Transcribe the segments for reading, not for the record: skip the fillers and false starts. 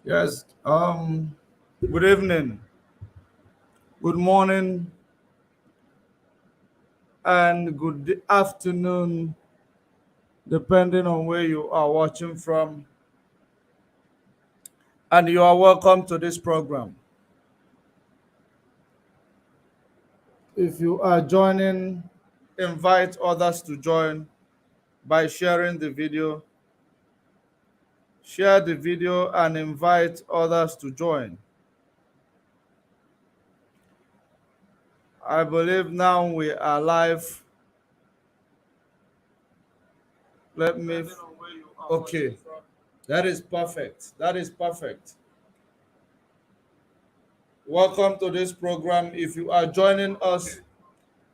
Yes. Good evening, good morning, and good afternoon, depending on where you are watching from. And you are welcome to this program. If you are joining, invite others to join by sharing the video. Share the video and invite others to join. I believe now we are live. Let me. Okay, that is perfect. That is perfect. Welcome to this program. If you are joining us,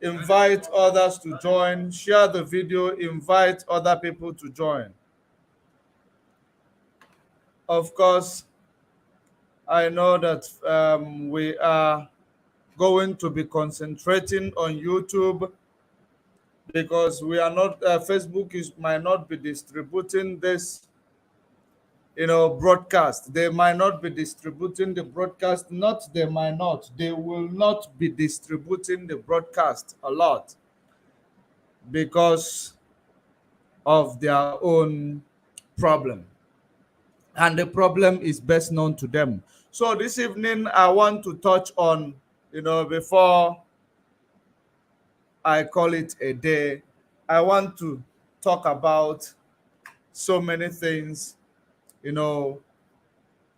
invite others to join, share the video, invite other people to join. Of course, I know that we are going to be concentrating on YouTube because we are not, Facebook might not be distributing this, broadcast. They might not be distributing the broadcast. Not they might not. They will not be distributing the broadcast a lot because of their own problem. And the problem is best known to them. So this evening, I want to touch on, before I call it a day, I want to talk about so many things, you know,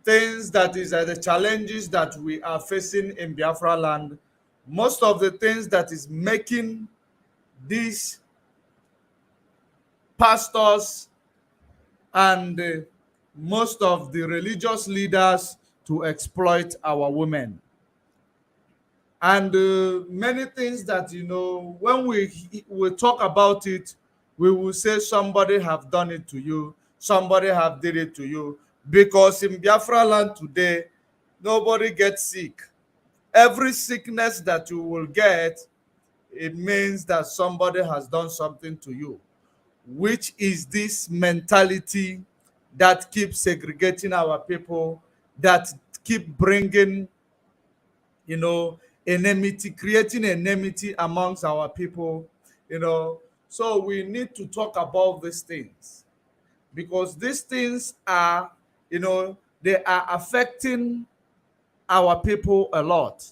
things that is the challenges that we are facing in Biafra land. Most of the things that is making these pastors and most of the religious leaders to exploit our women and many things that when we talk about it, we will say somebody have done it to you, somebody have did it to you, because in Biafra land today nobody gets sick. Every sickness that you will get, it means that somebody has done something to you, which is this mentality that keeps segregating our people, that keep bringing, enmity, creating enmity amongst our people, you know. So we need to talk about these things because these things are, they are affecting our people a lot.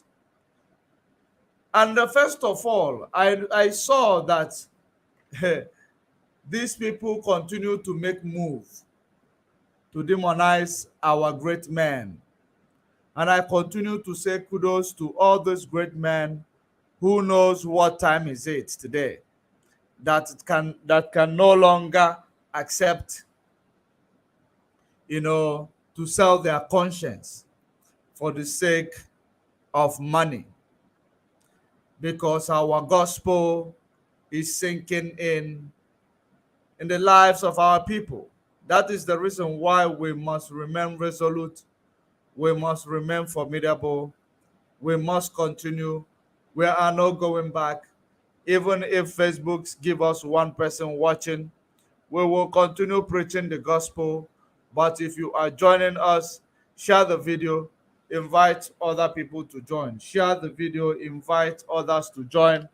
And first of all, I saw that these people continue to make move to demonize our great men. And I continue to say kudos to all those great men who knows what time is it today, that can no longer accept, to sell their conscience for the sake of money, because our gospel is sinking in the lives of our people. That is the reason why we must remain resolute, we must remain formidable, we must continue. We are not going back. Even if Facebooks give us one person watching, we will continue preaching the gospel. But if you are joining us, share the video, invite other people to join. Share the video, invite others to join.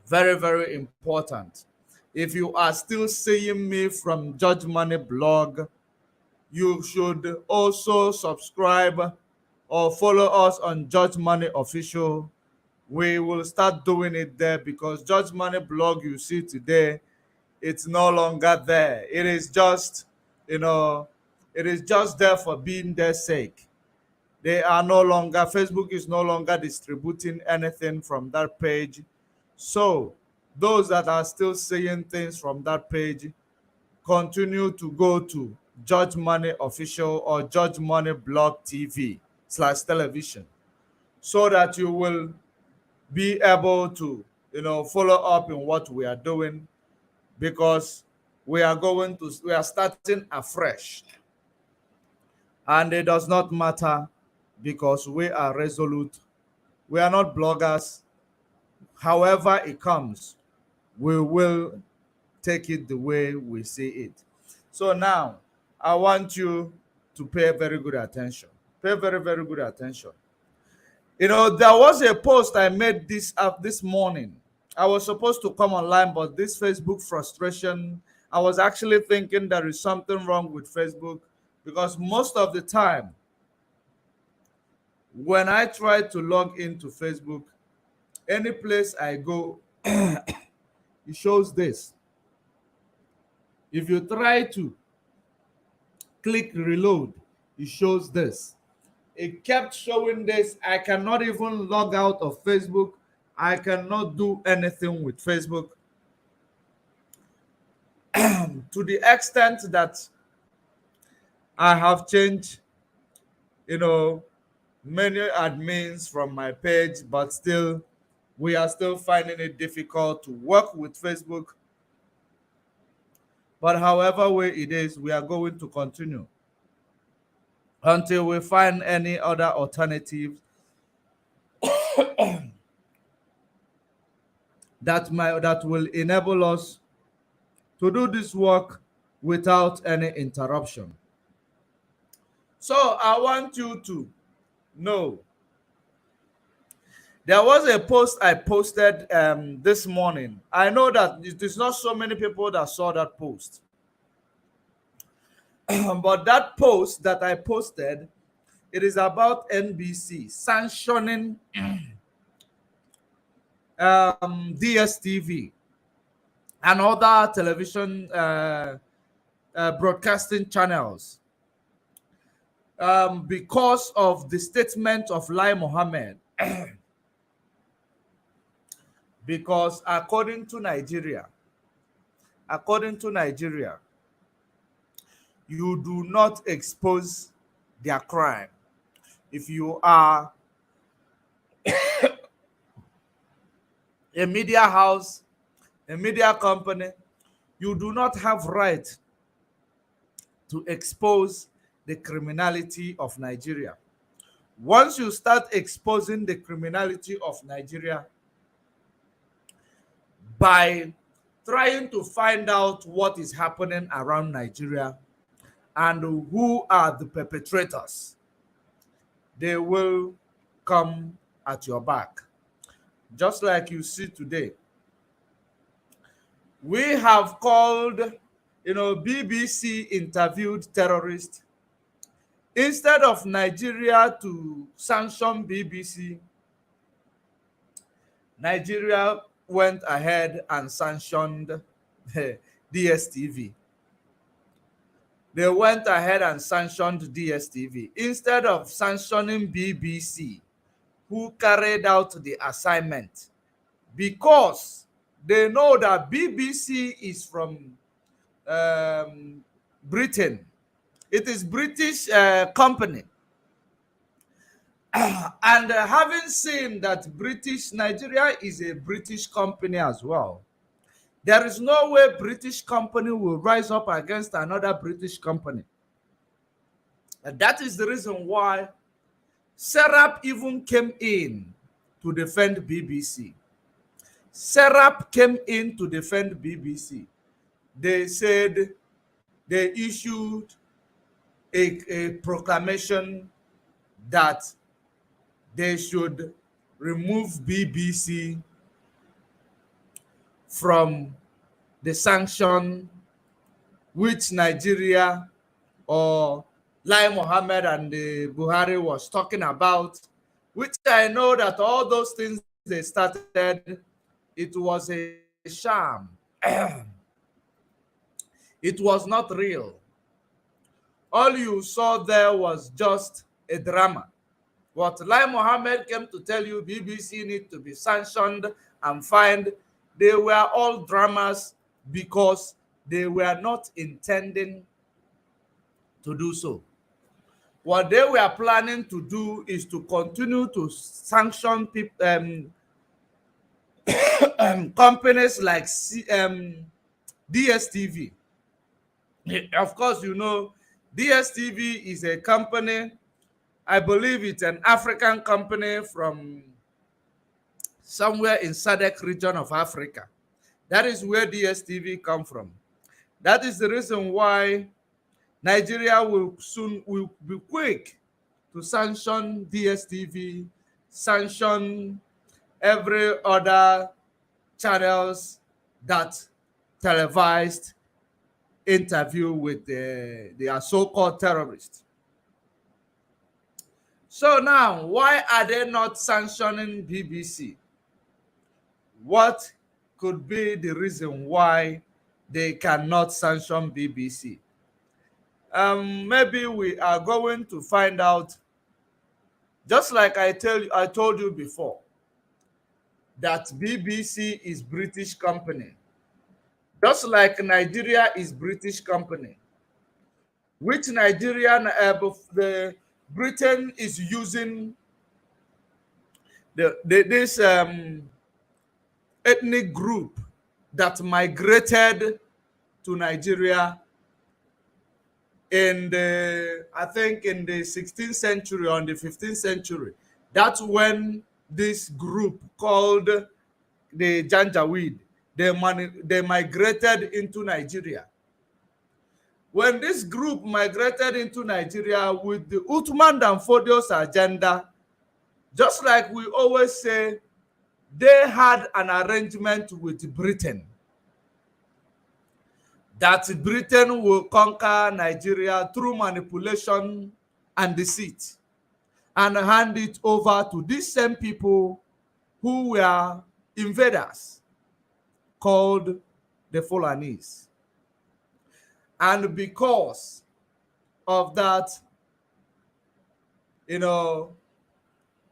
Very, very important. If you are still seeing me from Judge Money blog, you should also subscribe or follow us on Judge Money Official. We will start doing it there because Judge Money blog you see today, it's no longer there. It is just, you know, it is just there for being their sake. They are no longer, Facebook is no longer distributing anything from that page. So those that are still seeing things from that page, continue to go to Judge Money Official or Judge Money Blog TV/television so that you will be able to, follow up in what we are doing, because we are starting afresh, and it does not matter because we are resolute. We are not bloggers. However it comes, we will take it the way we see it. So now I want you to pay very good attention. Pay very, very good attention. There was a post I made this morning. I was supposed to come online, but this Facebook frustration, I was actually thinking there is something wrong with Facebook, because most of the time when I try to log into Facebook, any place I go, it shows this. If you try to click reload, it shows this. It kept showing this. I cannot even log out of Facebook. I cannot do anything with Facebook. To the extent that I have changed, many admins from my page, but still, we are still finding it difficult to work with Facebook. But however way it is, we are going to continue until we find any other alternative that will enable us to do this work without any interruption. So I want you to know, there was a post I posted this morning. I know that it is not so many people that saw that post. But that post that I posted, it is about NBC sanctioning DSTV and other television broadcasting channels because of the statement of Lai Mohammed. Because according to Nigeria, you do not expose their crime. If you are a media house, a media company, you do not have right to expose the criminality of Nigeria. Once you start exposing the criminality of Nigeria by trying to find out what is happening around Nigeria and who are the perpetrators, they will come at your back. Just like you see today. We have called, BBC interviewed terrorists. Instead of Nigeria to sanction BBC, Nigeria went ahead and sanctioned DSTV. They went ahead and sanctioned DSTV instead of sanctioning BBC, who carried out the assignment, because they know that BBC is from Britain. It is British company. And having seen that Nigeria is a British company as well, there is no way British company will rise up against another British company. And that is the reason why Serap even came in to defend BBC. Serap came in to defend BBC. They said they issued a proclamation that they should remove BBC from the sanction which Nigeria or Lai Mohammed and the Buhari was talking about, which I know that all those things they started, it was a sham. It was not real. All you saw there was just a drama. What Lai Mohammed came to tell you, BBC need to be sanctioned and fined, they were all dramas because they were not intending to do so. What they were planning to do is to continue to sanction companies like DSTV. Of course, DSTV is a company, I believe it's an African company from somewhere in SADC region of Africa. That is where DSTV come from. That is the reason why Nigeria will be quick to sanction DSTV, sanction every other channels that televised interview with their so-called terrorists. So now, why are they not sanctioning BBC? What could be the reason why they cannot sanction BBC? Maybe we are going to find out. Just like I told you before, that BBC is British company. Just like Nigeria is British company, which the Britain is using this ethnic group that migrated to Nigeria in the, I think, in the 16th century or in the 15th century. That's when this group called the Janjaweed, they migrated into Nigeria. When this group migrated into Nigeria with the Uthman Dan Fodio's agenda, just like we always say, they had an arrangement with Britain that Britain will conquer Nigeria through manipulation and deceit and hand it over to these same people who were invaders called the Fulanese. And because of that, you know,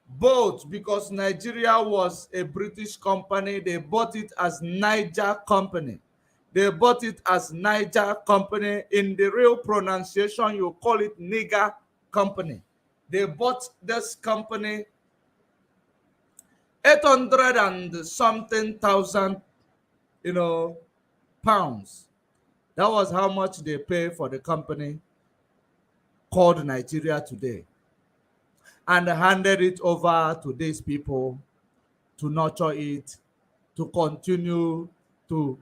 both because Nigeria was a British company, they bought it as Niger Company. They bought it as Niger Company. In the real pronunciation, you call it Niger Company. They bought this company 800 and something thousand, pounds. That was how much they pay for the company called Nigeria Today, and handed it over to these people to nurture it, to continue to,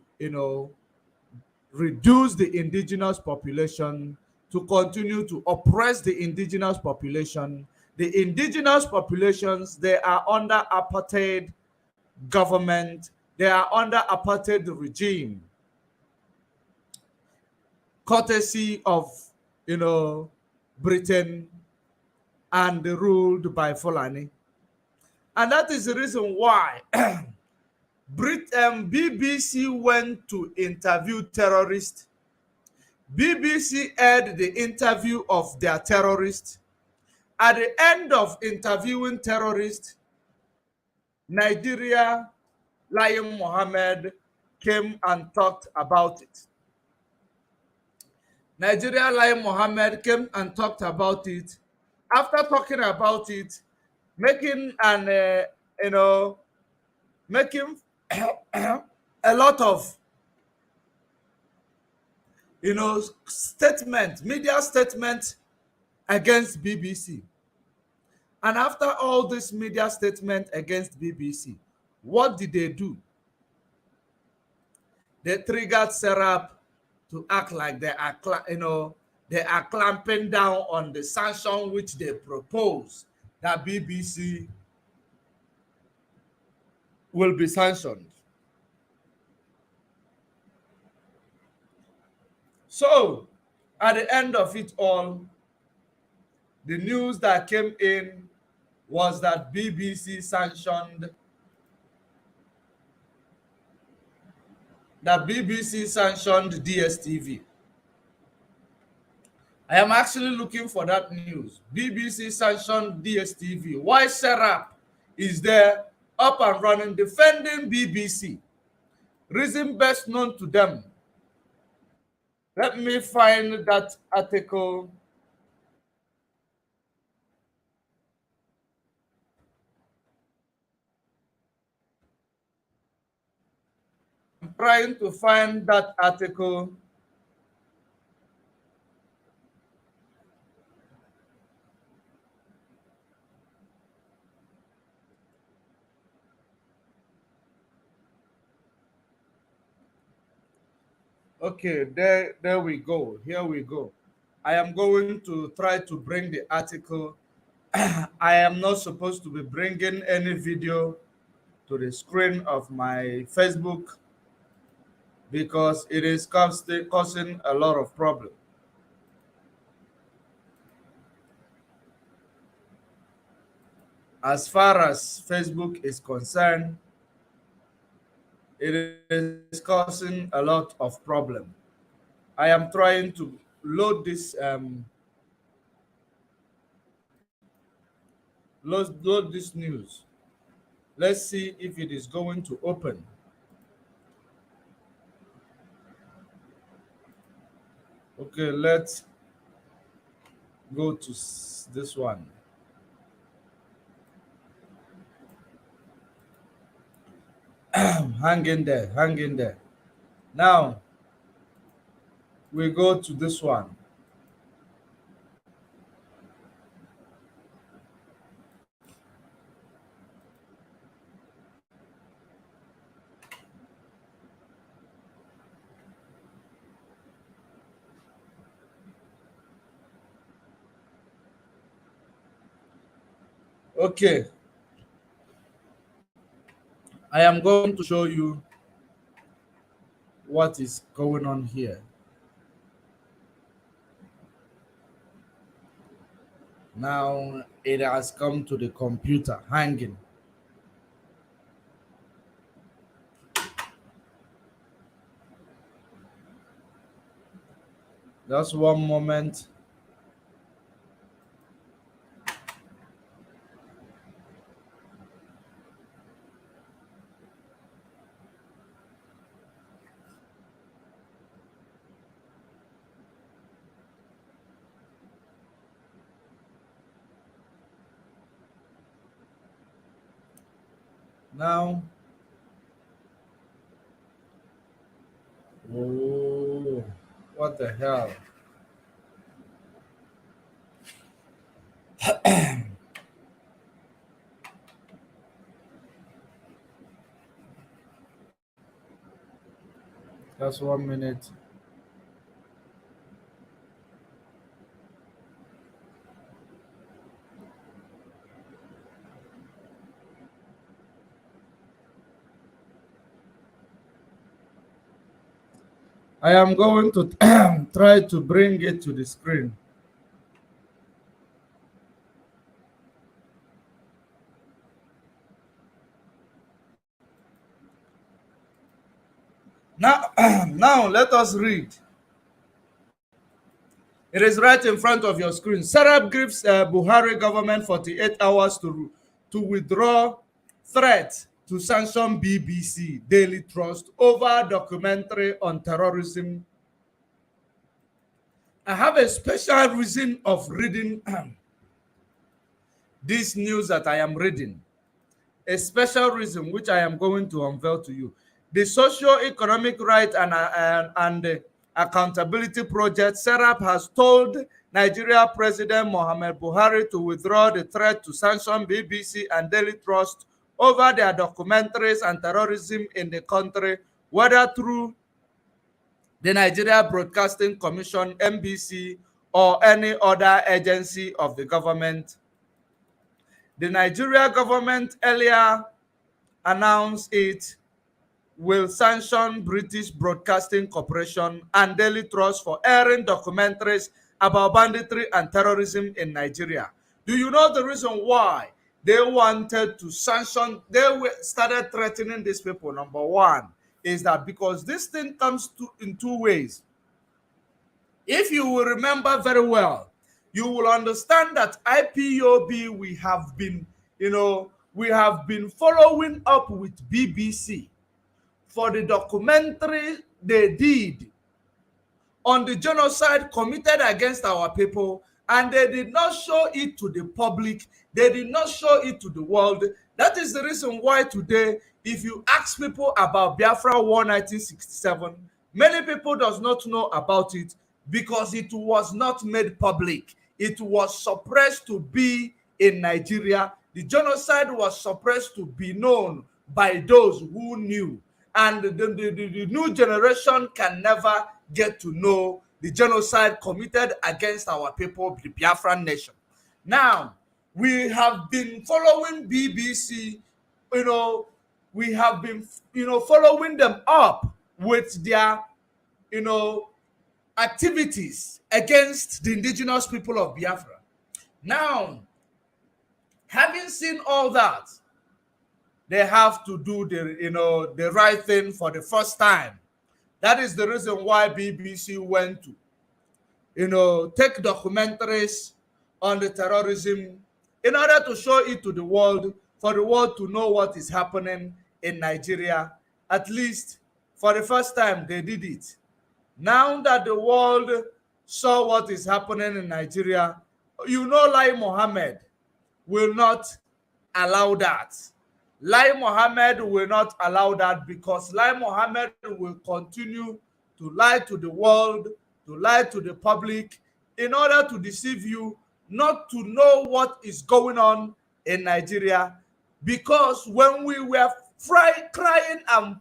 reduce the indigenous population, to continue to oppress the indigenous population. The indigenous populations, they are under apartheid government, they are under apartheid regime, courtesy of, Britain, and ruled by Fulani. And that is the reason why BBC went to interview terrorists. BBC aired the interview of their terrorists. At the end of interviewing terrorists, Nigeria, Lion Mohammed came and talked about it. Nigeria Lion Mohammed came and talked about it. After talking about it, making an, making a lot of, media statement against BBC. And after all this media statement against BBC, what did they do? They triggered Serap to act like they are, they are clamping down on the sanction which they propose that BBC will be sanctioned. So, at the end of it all, the news that came in was that BBC sanctioned DSTV. I am actually looking for that news. BBC sanctioned DSTV. Why Serap is there up and running defending BBC? Reason best known to them. Let me find that article. I'm trying to find that article. Okay, there we go. Here we go. I am going to try to bring the article. I am not supposed to be bringing any video to the screen of my Facebook because it is causing a lot of problem. As far as Facebook is concerned, it is causing a lot of problem. I am trying to load this news. Let's see if it is going to open. Okay, let's go to this one. Hang in there, hang in there. Now we go to this one. Okay, I am going to show you what is going on here. Now it has come to the computer hanging. Just one moment. Now, oh, what the hell? Just 1 minute. I am going to try to bring it to the screen. Now, now let us read. It is right in front of your screen. Serap gives Buhari government 48 hours to withdraw threat to sanction BBC Daily Trust over documentary on terrorism. I have a special reason of reading this news that I am reading. A special reason which I am going to unveil to you. The Socio-Economic Right and Accountability Project, SERAP, has told Nigeria President Muhammad Buhari to withdraw the threat to sanction BBC and Daily Trust over their documentaries and terrorism in the country, whether through the Nigeria Broadcasting Commission, NBC, or any other agency of the government. The Nigeria government earlier announced it will sanction British Broadcasting Corporation and Daily Trust for airing documentaries about banditry and terrorism in Nigeria. Do you know the reason why they wanted to sanction? They started threatening these people. Number one is that because this thing comes in two ways. If you will remember very well, you will understand that IPOB, we have been following up with BBC for the documentary they did on the genocide committed against our people, and they did not show it to the public. They did not show it to the world. That is the reason why today, if you ask people about Biafra War 1967, many people does not know about it because it was not made public. It was suppressed to be in Nigeria. The genocide was suppressed to be known by those who knew. And the new generation can never get to know the genocide committed against our people, the Biafran nation. Now, we have been following BBC, you know, we have been, following them up with their, you know, activities against the indigenous people of Biafra. Now, having seen all that, they have to do the right thing for the first time. That is the reason why BBC went to take documentaries on the terrorism in order to show it to the world, for the world to know what is happening in Nigeria. At least for the first time they did it. Now that the world saw what is happening in Nigeria, Lai Mohammed will not allow that. Lai Mohammed will not allow that, because Lai Mohammed will continue to lie to the world, to lie to the public, in order to deceive you not to know what is going on in Nigeria. Because when we were crying and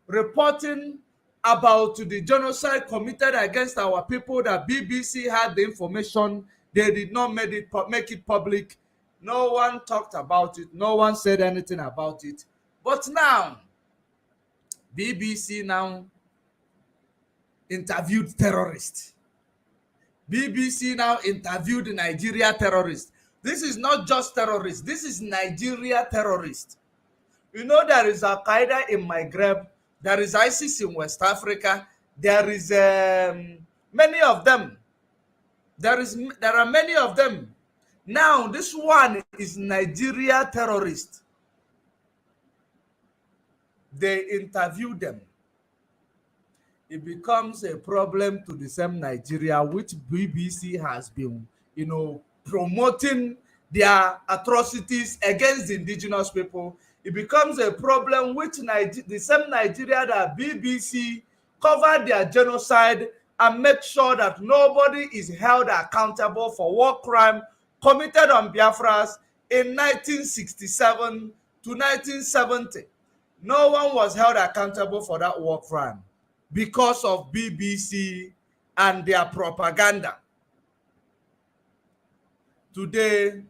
reporting about the genocide committed against our people, that BBC had the information, they did not make it public. No one talked about it. No one said anything about it. But now, BBC now interviewed terrorists. BBC now interviewed Nigeria terrorists. This is not just terrorists. This is Nigeria terrorists. There is Al-Qaeda in Maghreb. There is ISIS in West Africa. There is many of them. There are many of them. Now, this one is Nigeria terrorist. They interview them. It becomes a problem to the same Nigeria, which BBC has been, promoting their atrocities against the indigenous people. It becomes a problem which the same Nigeria that BBC covered their genocide and make sure that nobody is held accountable for war crime committed on Biafras in 1967 to 1970. No one was held accountable for that war crime because of BBC and their propaganda. Today,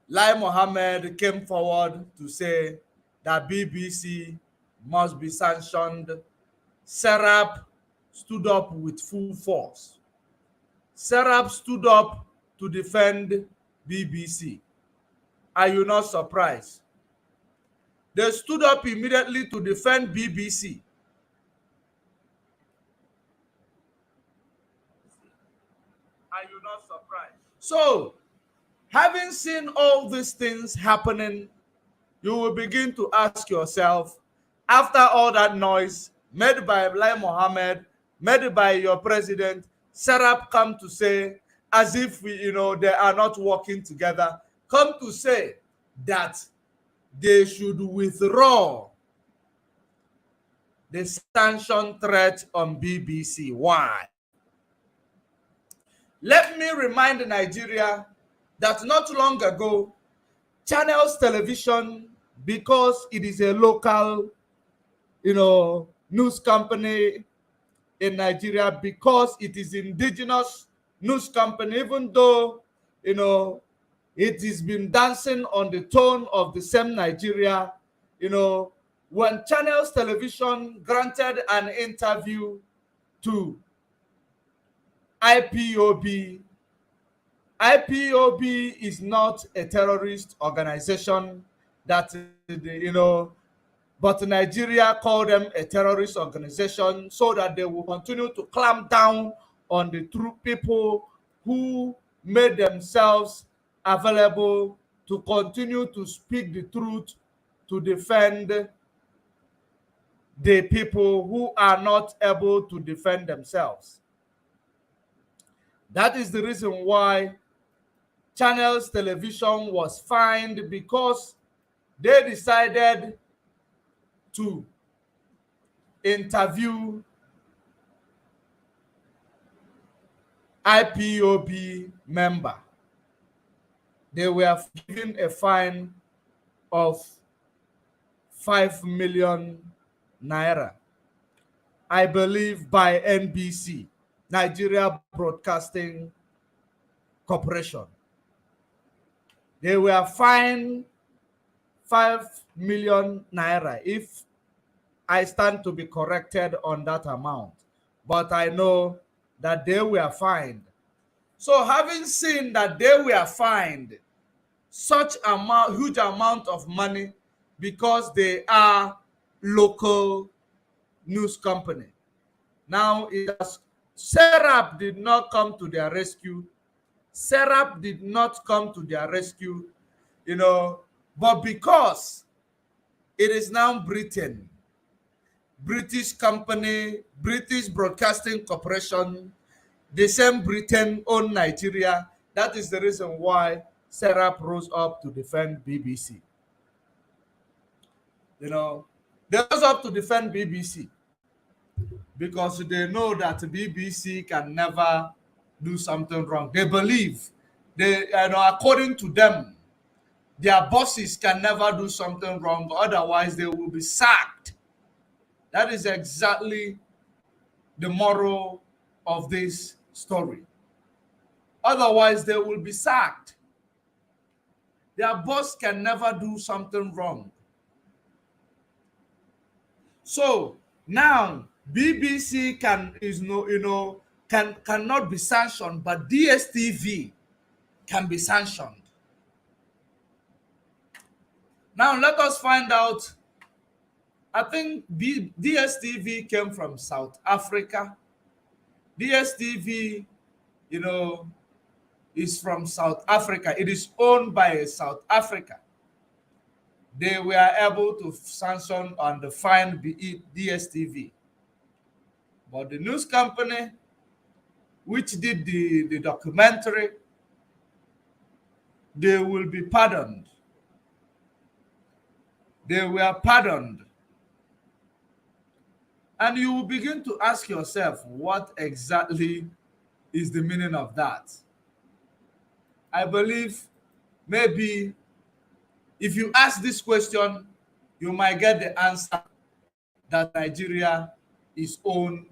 Lai Mohammed came forward to say that BBC must be sanctioned. Serap stood up with full force. Serap stood up to defend BBC. Are you not surprised? They stood up immediately to defend BBC. Are you not surprised? So, having seen all these things happening, you will begin to ask yourself, after all that noise made by Lai Mohammed, made by your president, Serap come to say, as if they are not working together, come to say that they should withdraw the sanction threat on BBC. Why? Let me remind Nigeria that not long ago, Channels Television, because it is a local, news company in Nigeria, because it is indigenous news company, even though, it has been dancing on the tone of the same Nigeria, when Channels Television granted an interview to IPOB. IPOB is not a terrorist organization that, but Nigeria called them a terrorist organization so that they will continue to clamp down on the true people who made themselves available to continue to speak the truth, to defend the people who are not able to defend themselves. That is the reason why Channels Television was fined, because they decided to interview IPOB member. They were given a fine of 5 million naira, I believe, by NBC. Nigeria Broadcasting Corporation. They were fined 5 million naira, if I stand to be corrected on that amount. But I know that they were fined. So having seen that they were fined such amount, huge amount of money because they are local news company. Now it has Serap did not come to their rescue. Serap did not come to their rescue, you know, but because it is now Britain, British company, British Broadcasting Corporation, the same Britain own Nigeria. That is the reason why Serap rose up to defend BBC. You know, they rose up to defend BBC because they know that BBC can never do something wrong. They believe they, according to them, their bosses can never do something wrong, otherwise they will be sacked. That is exactly the moral of this story. Otherwise, they will be sacked. Their boss can never do something wrong. So now BBC can is no cannot be sanctioned, but DSTV can be sanctioned. Now let us find out. I think DSTV came from South Africa. DSTV, you know, is from South Africa. It is owned by South Africa. They were able to sanction and fine DSTV. But the news company which did the documentary, they will be pardoned. They were pardoned. And you will begin to ask yourself, what exactly is the meaning of that? I believe maybe if you ask this question, you might get the answer that Nigeria is owned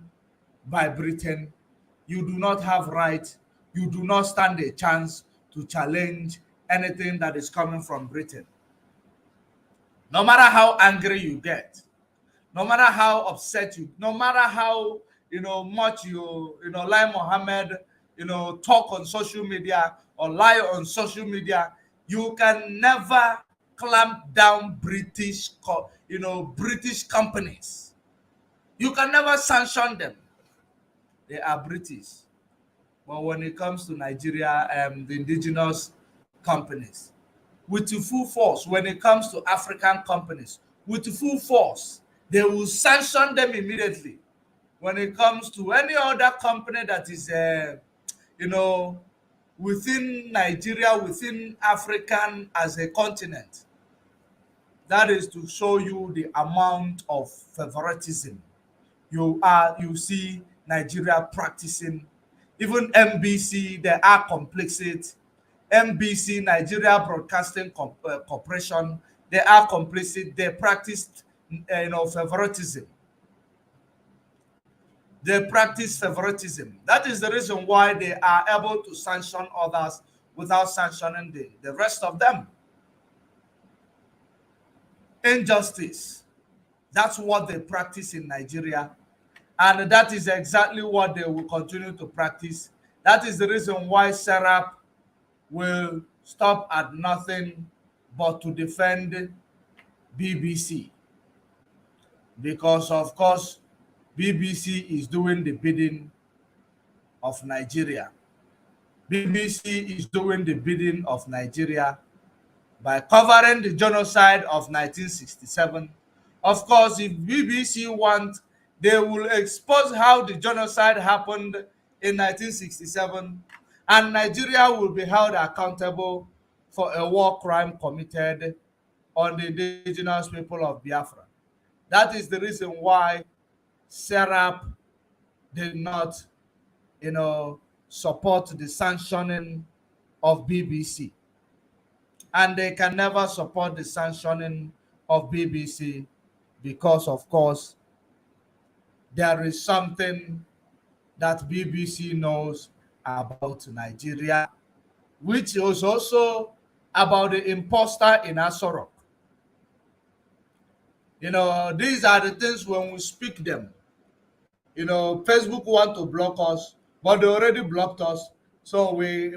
by Britain. You do not have right, you do not stand a chance to challenge anything that is coming from Britain. No matter how angry you get, no matter how upset you, no matter how much Lai Mohammed talk on social media or lie on social media, you can never clamp down British companies. You can never sanction them. They are British. But when it comes to Nigeria, the indigenous companies, with full force, when it comes to African companies, with full force, they will sanction them immediately. When it comes to any other company that is, within Nigeria, within African as a continent, that is to show you the amount of favoritism you see Nigeria practicing. Even NBC, they are complicit. NBC, Nigeria Broadcasting Corporation, they are complicit. They practice, favoritism. They practice favoritism. That is the reason why they are able to sanction others without sanctioning the rest of them. Injustice. That's what they practice in Nigeria. And that is exactly what they will continue to practice. That is the reason why Serap will stop at nothing but to defend BBC. Because, of course, BBC is doing the bidding of Nigeria. BBC is doing the bidding of Nigeria by covering the genocide of 1967. Of course, if BBC want, they will expose how the genocide happened in 1967, and Nigeria will be held accountable for a war crime committed on the indigenous people of Biafra. That is the reason why Serap did not, support the sanctioning of BBC. And they can never support the sanctioning of BBC because, of course, there is something that BBC knows about Nigeria, which is also about the imposter in Asorok. These are the things when we speak them. Facebook want to block us, but they already blocked us. So we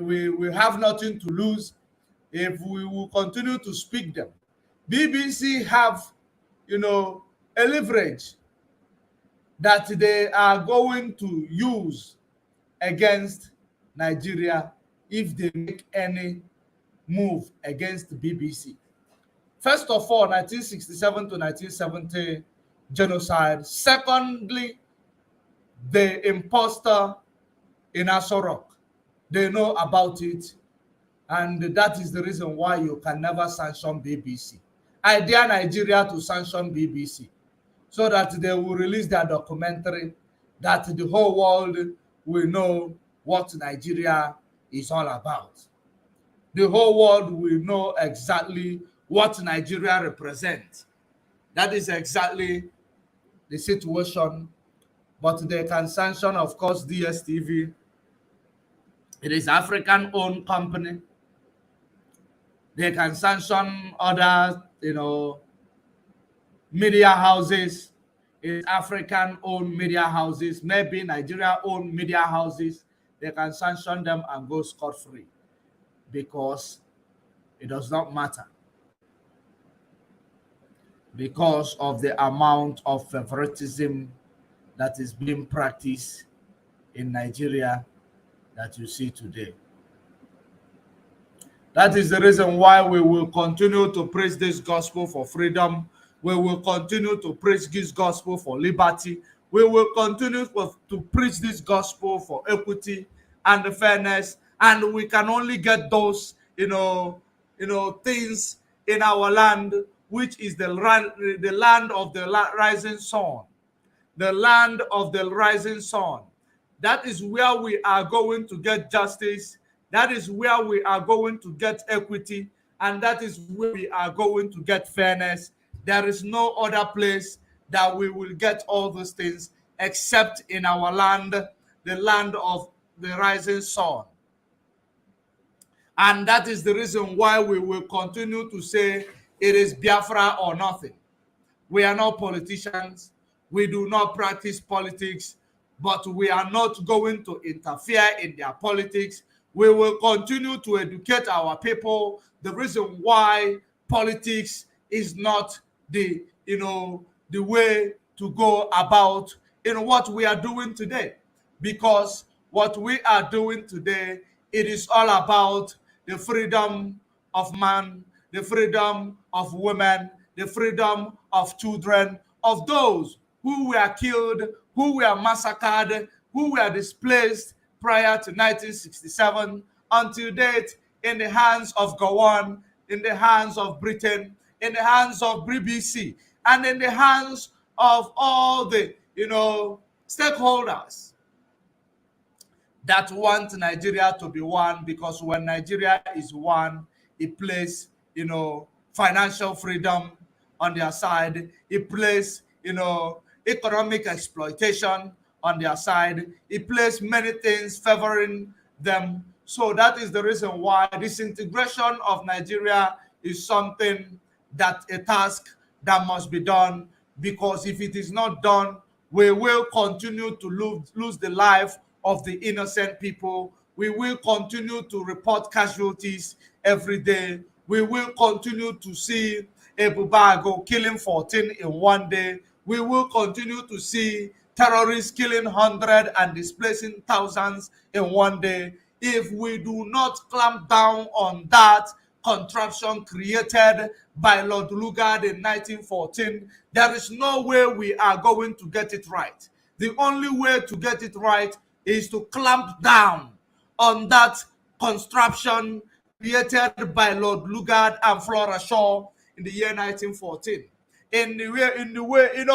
have nothing to lose if we will continue to speak them. BBC have, a leverage that they are going to use against Nigeria if they make any move against the BBC. First of all, 1967 to 1970 genocide. Secondly, the imposter in Asorok. They know about it, and that is the reason why you can never sanction BBC. I dare Nigeria to sanction BBC so that they will release their documentary, that the whole world will know what Nigeria is all about. The whole world will know exactly what Nigeria represents. That is exactly the situation. But they can sanction, of course, DSTV. It is African-owned company. They can sanction other, media houses. It's African-owned media houses, maybe Nigeria-owned media houses. They can sanction them and go scot-free because it does not matter. Because of the amount of favoritism that is being practiced in Nigeria that you see today. That is the reason why we will continue to preach this gospel for freedom. We will continue to preach this gospel for liberty. We will continue to preach this gospel for equity and fairness. And we can only get those, things in our land, which is the land of the rising sun. The land of the rising sun. That is where we are going to get justice. That is where we are going to get equity. And that is where we are going to get fairness. There is no other place that we will get all those things except in our land, the land of the rising sun. And that is the reason why we will continue to say it is Biafra or nothing. We are not politicians. We do not practice politics, but we are not going to interfere in their politics. We will continue to educate our people. The reason why politics is not the way to go about what we are doing today, because what we are doing today, it is all about the freedom of man, the freedom of women, the freedom of children, of those who were killed, who were massacred, who were displaced prior to 1967 until date, in the hands of Gowon, in the hands of Britain, in the hands of BBC, and in the hands of all the stakeholders that want Nigeria to be one, because when Nigeria is one, it places financial freedom on their side, it places economic exploitation on their side, it places many things favoring them. So that is the reason why disintegration of Nigeria is something that a task that must be done, because if it is not done, we will continue to lose the life of the innocent people. We will continue to report casualties every day. We will continue to see Ebubago killing 14 in one day. We will continue to see terrorists killing hundreds and displacing thousands in one day. If we do not clamp down on that contraption created by Lord Lugard in 1914, there is no way we are going to get it right. The only way to get it right is to clamp down on that construction created by Lord Lugard and Flora Shaw in the year 1914. In the way,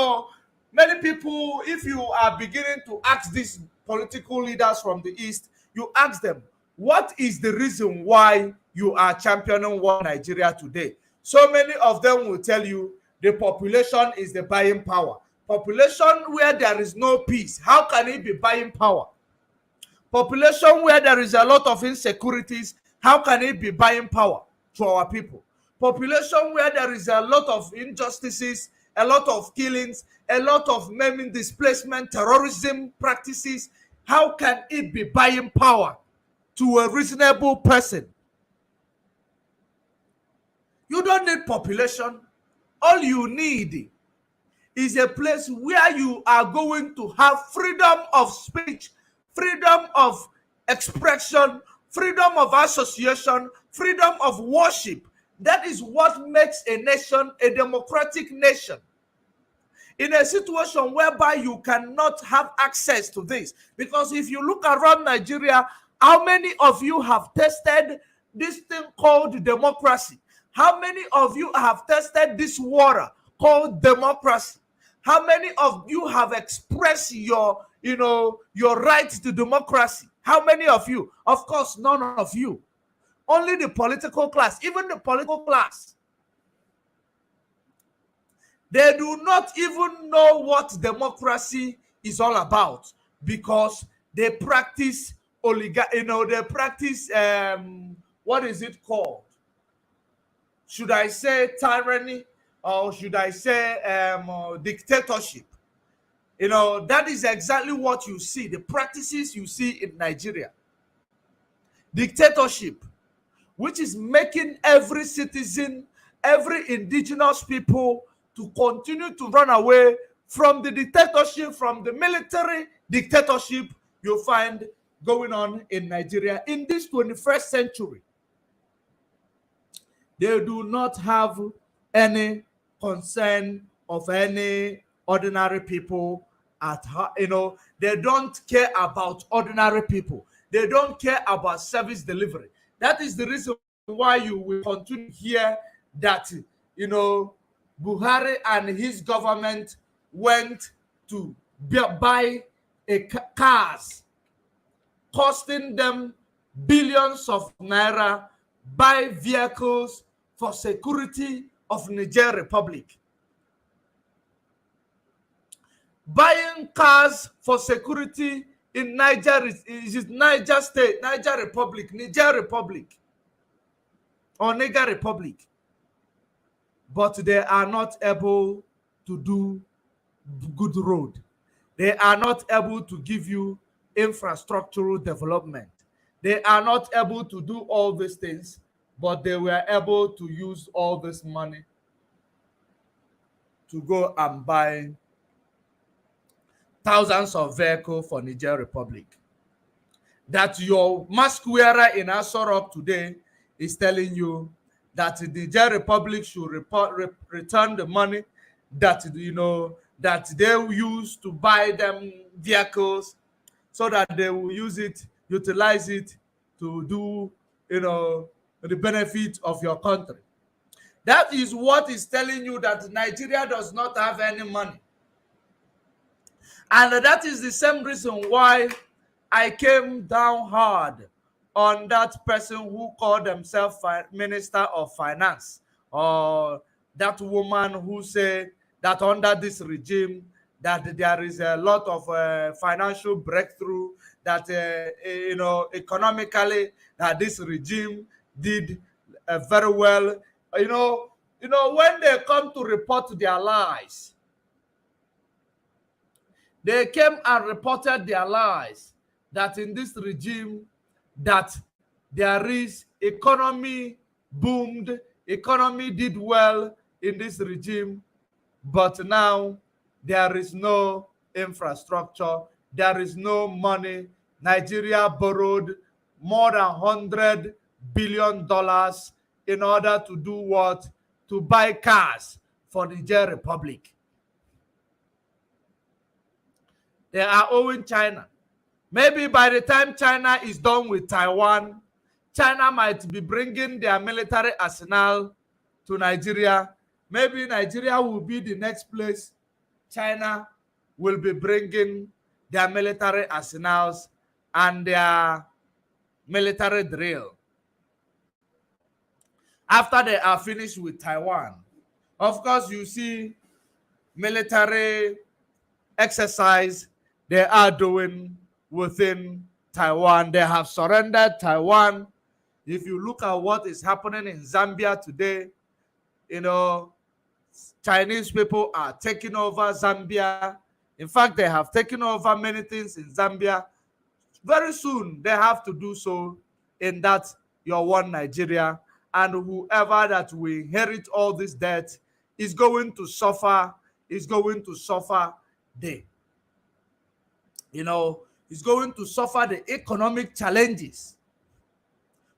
many people, if you are beginning to ask these political leaders from the East, you ask them, what is the reason why you are championing one Nigeria today? So many of them will tell you the population is the buying power. Population where there is no peace, how can it be buying power? Population where there is a lot of insecurities, how can it be buying power to our people? Population where there is a lot of injustices, a lot of killings, a lot of maiming, displacement, terrorism practices, how can it be buying power to a reasonable person? You don't need population. All you need is a place where you are going to have freedom of speech, freedom of expression, freedom of association, freedom of worship. That is what makes a nation a democratic nation. In a situation whereby you cannot have access to this, because if you look around Nigeria, how many of you have tested this thing called democracy? How many of you have tested this water called democracy? How many of you have expressed your right to democracy? How many of you? Of course, none of you. Only the political class. Even the political class, they do not even know what democracy is all about, because they practice they practice what is it called? Should I say tyranny, or should I say dictatorship? That is exactly what you see, the practices you see in Nigeria. Dictatorship, which is making every citizen, every indigenous people to continue to run away from the dictatorship, from the military dictatorship you find going on in Nigeria in this 21st century. They do not have any concern of any ordinary people at heart. They don't care about ordinary people. They don't care about service delivery. That is the reason why you will continue to hear that Buhari and his government went to buy cars costing them billions of naira, buy vehicles for security of Niger Republic. Buying cars for security in Niger is Niger State, Niger Republic, or Niger Republic. But they are not able to do good road. They are not able to give you infrastructural development. They are not able to do all these things, but they were able to use all this money to go and buy thousands of vehicles for Niger Republic. That your mask wearer in Aso Rock today is telling you that the Niger Republic should return the money that that they use to buy them vehicles, so that they will utilize it to do the benefit of your country. That is what is telling you that Nigeria does not have any money. And that is the same reason why I came down hard on that person who called themselves Minister of Finance, or that woman who said that under this regime that there is a lot of financial breakthrough, that economically that this regime did very well. When they come to report their lies, they came and reported their lies, that in this regime that there is economy boomed, economy did well in this regime, but now there is no infrastructure, there is no money. Nigeria borrowed more than $100 billion in order to do what? To buy cars for the Niger Republic. They are owing China. Maybe by the time China is done with Taiwan, China might be bringing their military arsenal to Nigeria. Maybe Nigeria will be the next place China will be bringing their military arsenals and their military drill after they are finished with Taiwan. Of course, you see military exercise they are doing within Taiwan. They have surrendered Taiwan. If you look at what is happening in Zambia today, you know, Chinese people are taking over Zambia. In fact, they have taken over many things in Zambia. Very soon, they have to do so in that your one Nigeria. And whoever that will inherit all this debt is going to suffer, the, is going to suffer the economic challenges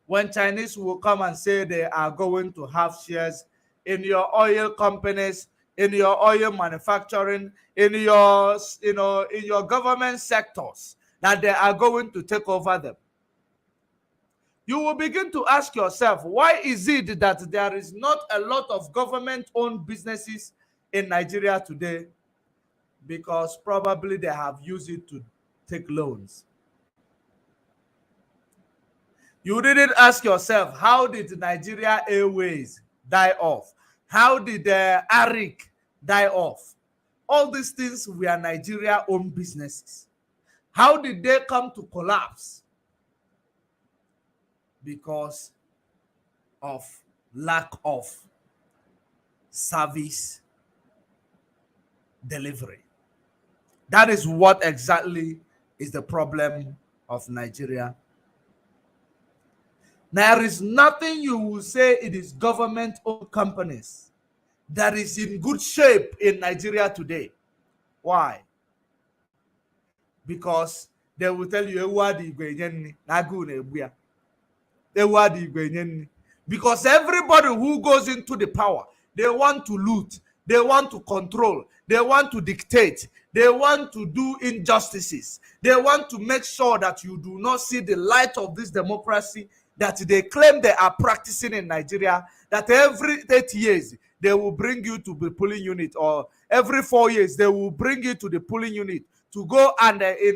when Chinese will come and say they are going to have shares in your oil companies, in your oil manufacturing, in your, in your government sectors, that they are going to take over them. You will begin to ask yourself, why is it that there is not a lot of government-owned businesses in Nigeria today? Because probably they have used it to take loans. You didn't ask yourself, how did Nigeria Airways die off? How did Arik die off? All these things were Nigeria-owned businesses. How did they come to collapse? Because of lack of service delivery. That is what exactly is the problem of Nigeria. There is nothing you will say it is government-owned companies that is in good shape in Nigeria today. Why? Because they will tell you, because everybody who goes into the power, they want to loot, they want to control, they want to dictate, they want to do injustices, they want to make sure that you do not see the light of this democracy that they claim they are practicing in Nigeria, that every 8 years they will bring you to the polling unit, or every 4 years they will bring you to the polling unit to go and, they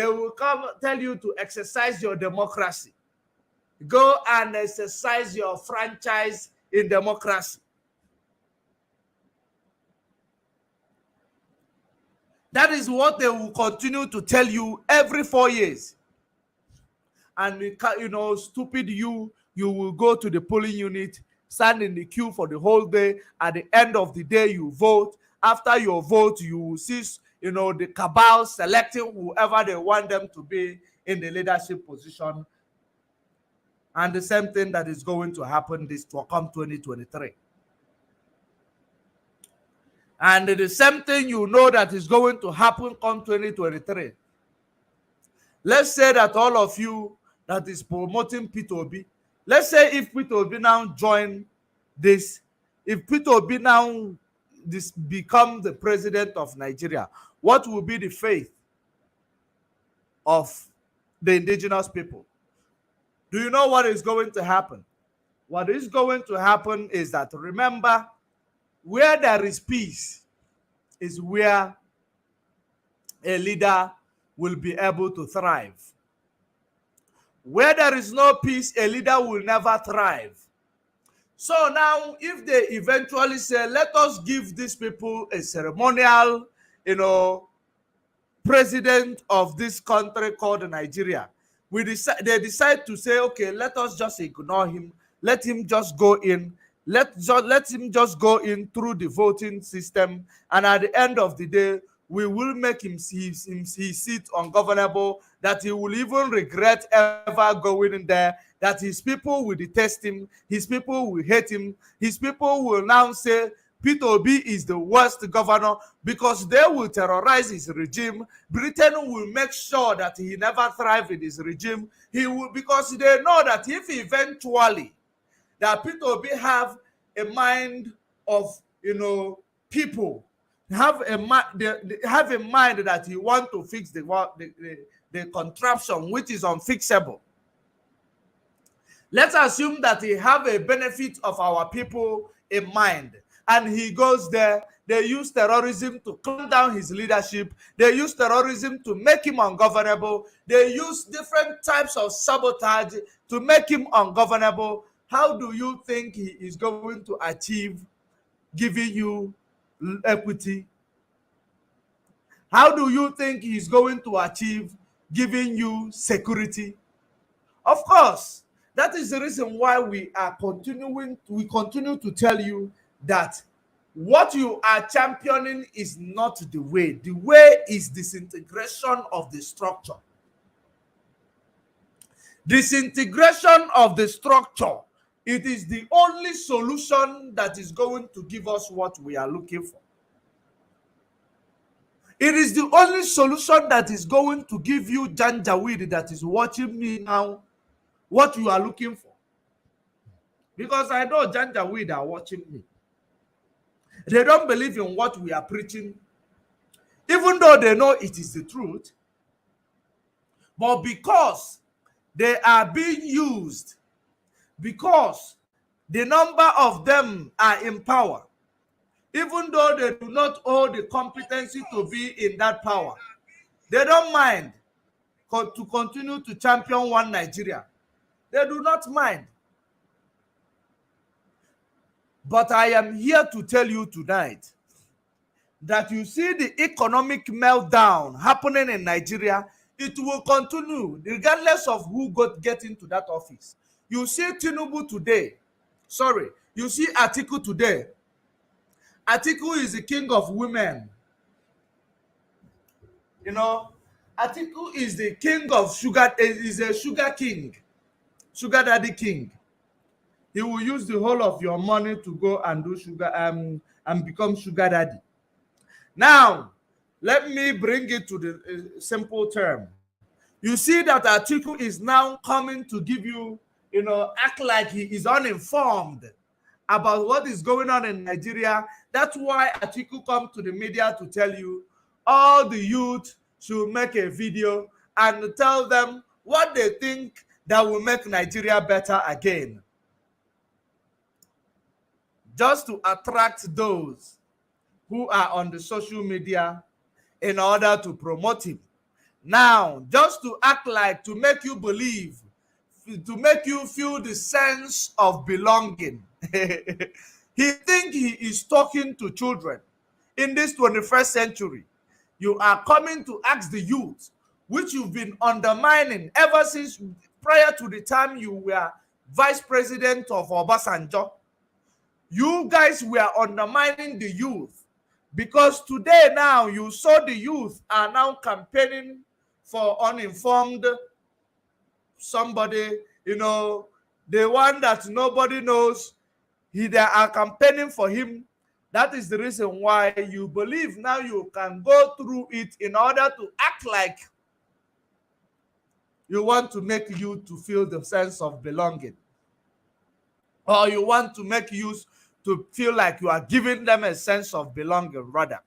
will come tell you to exercise your democracy. Go and exercise your franchise in democracy. That is what they will continue to tell you every 4 years. And, stupid you will go to the polling unit, stand in the queue for the whole day. At the end of the day, you vote. After your vote, you will see, the cabal selecting whoever they want them to be in the leadership position. And the same thing that is going to happen this to come 2023. And the same thing that is going to happen come 2023. Let's say that all of you that is promoting P2B, let's say if P2B now join this, if P2B now become the president of Nigeria, what will be the fate of the indigenous people? Do you know what is going to happen? What is going to happen is that, remember, where there is peace is where a leader will be able to thrive. Where there is no peace, a leader will never thrive. So now, if they eventually say, let us give these people a ceremonial, president of this country called Nigeria, they decide to say, okay, let us just ignore him. Let him just go in. Let him just go in through the voting system. And at the end of the day, we will make his seat ungovernable, that he will even regret ever going in there, that his people will detest him, his people will hate him, his people will now say P2B is the worst governor because they will terrorize his regime. Britain will make sure that he never thrives in his regime. He will, because they know that if eventually that P2B have a mind of, people, have a mind that he want to fix the contraption which is unfixable. Let's assume that he have a benefit of our people in mind, and he goes there. They use terrorism to clamp down his leadership. They use terrorism to make him ungovernable. They use different types of sabotage to make him ungovernable. How do you think he is going to achieve giving you equity? How do you think he's going to achieve giving you security. Of course, that is the reason why we continue to tell you that what you are championing is not the way. The way is disintegration of the structure. Disintegration of the structure. It is the only solution that is going to give us what we are looking for. It is the only solution that is going to give you Janjaweed that is watching me now what you are looking for. Because I know Janjaweed are watching me. They don't believe in what we are preaching, even though they know it is the truth. But because they are being used, because the number of them are in power, even though they do not hold the competency to be in that power, they don't mind to continue to champion one Nigeria. They do not mind. But I am here to tell you tonight that you see the economic meltdown happening in Nigeria, it will continue regardless of who get into that office. You see Tinubu today. Sorry, you see Atiku today. Atiku is the king of women. You know, Atiku is the king of sugar, is a sugar king, sugar daddy king. He will use the whole of your money to go and do sugar and become sugar daddy. Now, let me bring it to the simple term. You see that Atiku is now coming to give you, act like he is uninformed about what is going on in Nigeria. That's why Atiku come to the media to tell you all the youth should make a video and tell them what they think that will make Nigeria better again. Just to attract those who are on the social media in order to promote him. Now, just to act like, to make you believe, to make you feel the sense of belonging. He thinks he is talking to children. In this 21st century, you are coming to ask the youth, which you've been undermining ever since prior to the time you were vice president of Obasanjo. You guys were undermining the youth, because today now you saw the youth are now campaigning for uninformed somebody, the one that nobody knows. They are campaigning for him. That is the reason why you believe now you can go through it in order to act like you want to make you to feel the sense of belonging, or you want to make use to feel like you are giving them a sense of belonging, rather,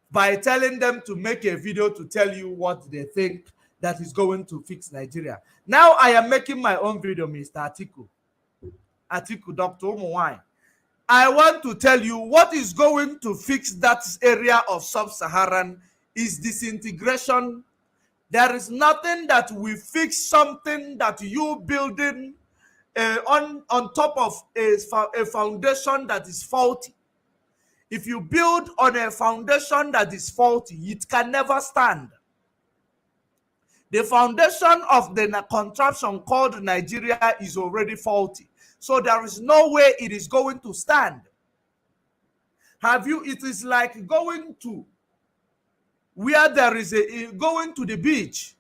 by telling them to make a video to tell you what they think that is going to fix Nigeria. Now I am making my own video, Mr. Atiku, Dr. Umuwai. I want to tell you what is going to fix that area of sub-Saharan is disintegration. There is nothing that will fix something that you building on top of a foundation that is faulty. If you build on a foundation that is faulty, it can never stand. The foundation of the contraption called Nigeria is already faulty. So there is no way it is going to stand. It is like going to where there is going to the beach.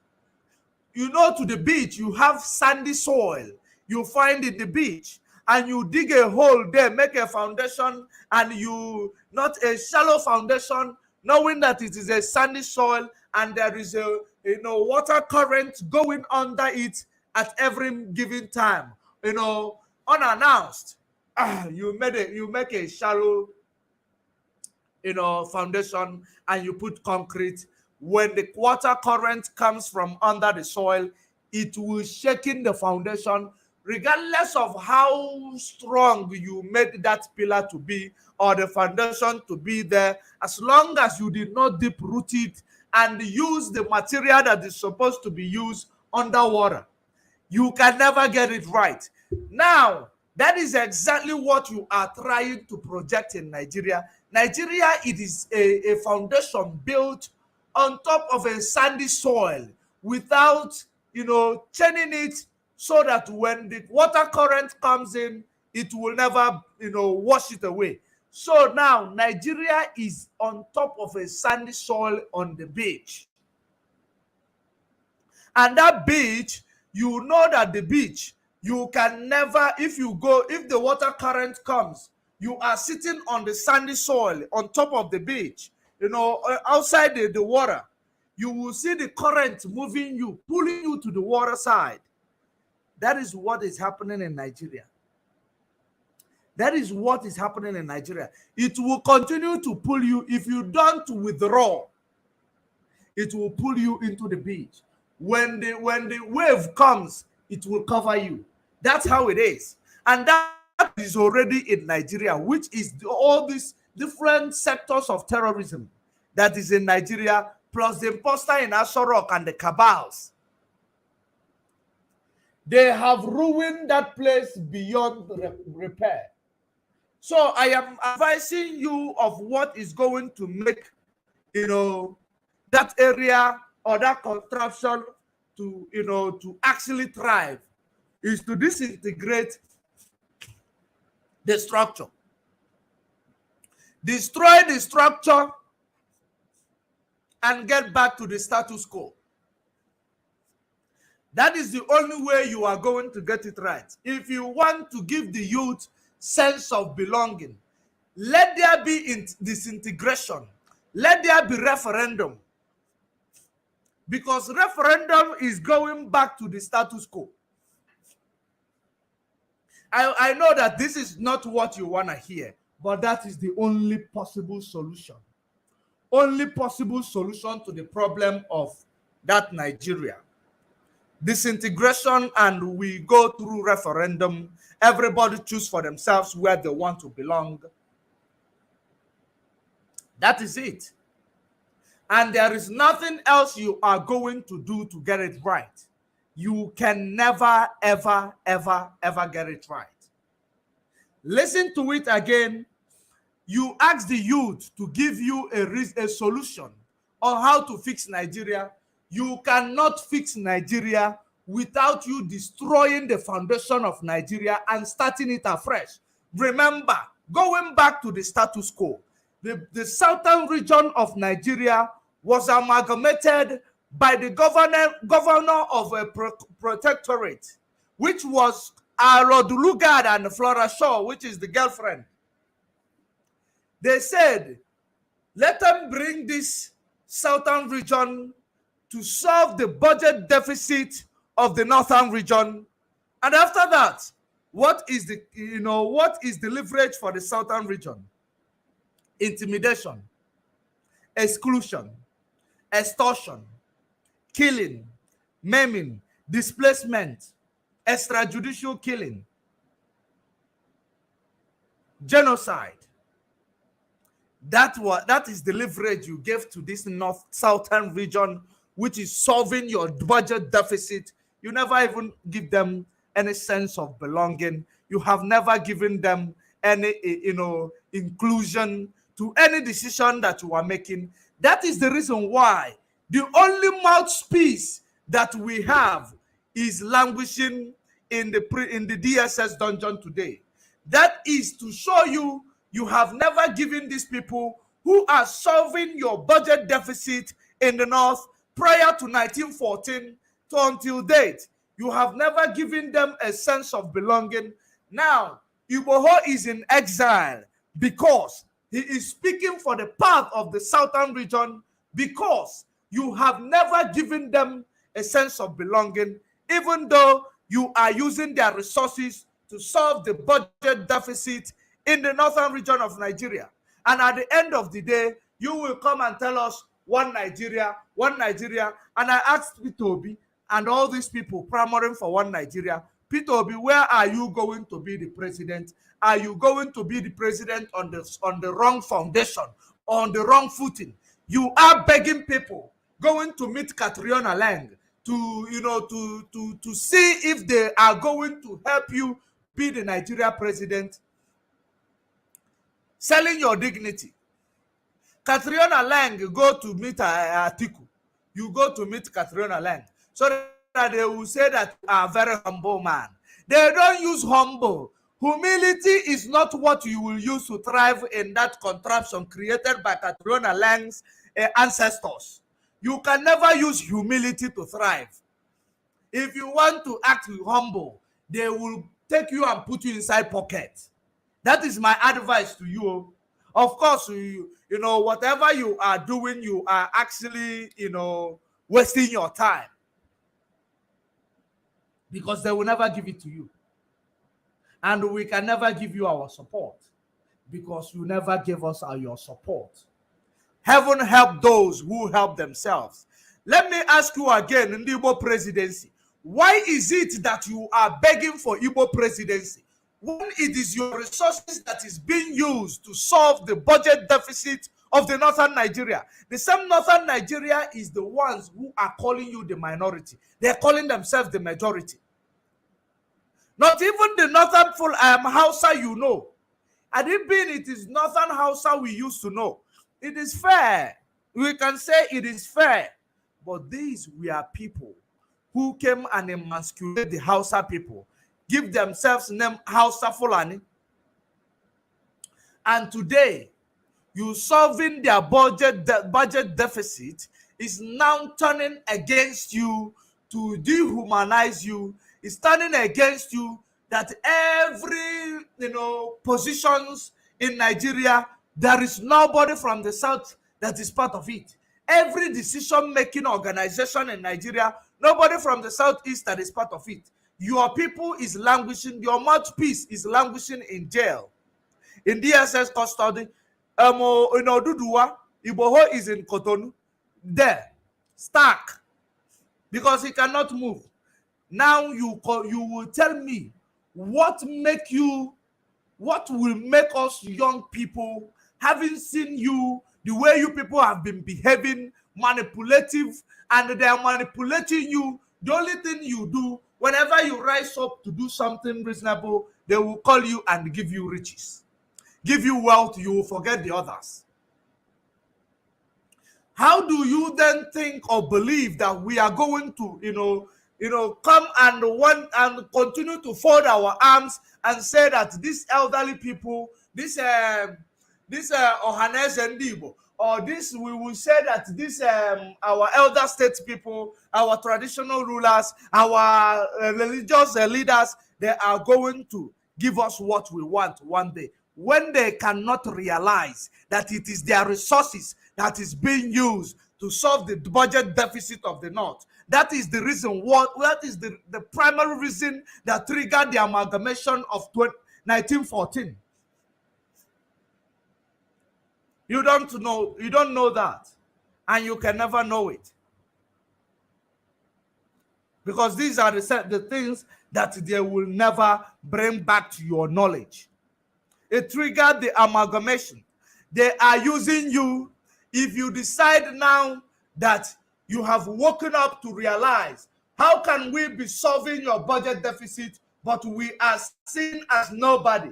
To the beach, you have sandy soil. You find in the beach, and you dig a hole there, make a foundation, and not a shallow foundation, knowing that it is a sandy soil and there is a water current going under it at every given time, unannounced. You make a shallow foundation, and you put concrete. When the water current comes from under the soil, it will shake in the foundation, regardless of how strong you made that pillar to be or the foundation to be there. As long as you did not deep root it and use the material that is supposed to be used underwater, you can never get it right. Now, that is exactly what you are trying to project in Nigeria. Nigeria, it is a foundation built on top of a sandy soil without, churning it, so that when the water current comes in, it will never, wash it away. So now Nigeria is on top of a sandy soil on the beach. And that beach, you know that the beach, you can never, if the water current comes, you are sitting on the sandy soil on top of the beach, outside the water. You will see the current moving you, pulling you to the water side. That is what is happening in Nigeria. That is what is happening in Nigeria. It will continue to pull you. If you don't withdraw, it will pull you into the beach. When the wave comes, it will cover you. That's how it is. And that is already in Nigeria, which is all these different sectors of terrorism that is in Nigeria, plus the imposter in Aso Rock and the cabals. They have ruined that place beyond repair. So I am advising you of what is going to make, that area or that contraption to actually thrive, is to disintegrate the structure. Destroy the structure and get back to the status quo. That is the only way you are going to get it right. If you want to give the youth sense of belonging, let there be disintegration. Let there be referendum. Because referendum is going back to the status quo. I know that this is not what you want to hear, but that is the only possible solution. Only possible solution to the problem of that Nigeria. Disintegration, and we go through referendum. Everybody choose for themselves where they want to belong. That is it. And there is nothing else you are going to do to get it right. You can never, ever, ever, ever get it right. Listen to it again. You ask the youth to give you a solution on how to fix Nigeria. You cannot fix Nigeria without you destroying the foundation of Nigeria and starting it afresh. Remember, going back to the status quo, the southern region of Nigeria was amalgamated by the governor of a protectorate, which was Arodulugad and Flora Shaw, which is the girlfriend. They said, let them bring this southern region to solve the budget deficit of the northern region. And after that, what is the leverage for the southern region? Intimidation, exclusion, extortion, killing, maiming, displacement, extrajudicial killing, genocide. That is the leverage you gave to this southern region, which is solving your budget deficit. You never even give them any sense of belonging. You have never given them any inclusion to any decision that you are making. That is the reason why the only mouthpiece that we have is languishing in the DSS dungeon today. That is to show you have never given these people who are solving your budget deficit in the north prior to 1914 to until date. You have never given them a sense of belonging. Now, Igboho is in exile because he is speaking for the path of the southern region, because you have never given them a sense of belonging, even though you are using their resources to solve the budget deficit in the northern region of Nigeria. And at the end of the day, you will come and tell us one Nigeria, one Nigeria. And I asked Peter Obi and all these people clamoring for one Nigeria, Peter Obi, where are you going to be the president? Are you going to be the president on the wrong foundation, on the wrong footing? You are begging people, going to meet Catriona Lang to see if they are going to help you be the Nigeria president, selling your dignity, Catriona Lang go to meet Atiku. You go to meet Catriona Lang so that they will say that you are a very humble man. They don't use humble. Humility is not what you will use to thrive in that contraption created by Catriona Lang's ancestors. You can never use humility to thrive. If you want to act humble, they will take you and put you inside pocket. That is my advice to you. Of course, you know, whatever you are doing, you are actually, wasting your time, because they will never give it to you. And we can never give you our support because you never gave us your support. Heaven help those who help themselves. Let me ask you again in the Igbo presidency. Why is it that you are begging for Igbo presidency when it is your resources that is being used to solve the budget deficit of the northern Nigeria? The same northern Nigeria is the ones who are calling you the minority. They are calling themselves the majority. Not even the northern full Hausa you know. Had it been it is northern Hausa we used to know, it is fair. We can say it is fair. But these we are people who came and emasculate the Hausa people, give themselves name Hausa Fulani. And today, you solving their budget deficit is now turning against you to dehumanize you. It's turning against you that every positions in Nigeria, there is nobody from the south that is part of it. Every decision-making organization in Nigeria, nobody from the southeast that is part of it. Your people is languishing, your mouthpiece is languishing in jail, in DSS custody. In Oduduwa, Iboho is in Cotonou, there, stuck, because he cannot move. Now you will tell me what will make us young people, having seen you, the way you people have been behaving, manipulative, and they are manipulating you. The only thing you do, whenever you rise up to do something reasonable, they will call you and give you riches, give you wealth. You will forget the others. How do you then think or believe that we are going to, come and want and continue to fold our arms and say that these elderly people, this Ohanes and Igbo, or this, we will say that this our elder state people, our traditional rulers, our religious leaders, they are going to give us what we want one day, when they cannot realize that it is their resources that is being used to solve the budget deficit of the North. That is the reason that is the primary reason that triggered the amalgamation of 1914. You don't know that, and you can never know it, because these are the things that they will never bring back to your knowledge. It triggered the amalgamation. They are using you. If you decide now that you have woken up to realize, how can we be solving your budget deficit, but we are seen as nobody?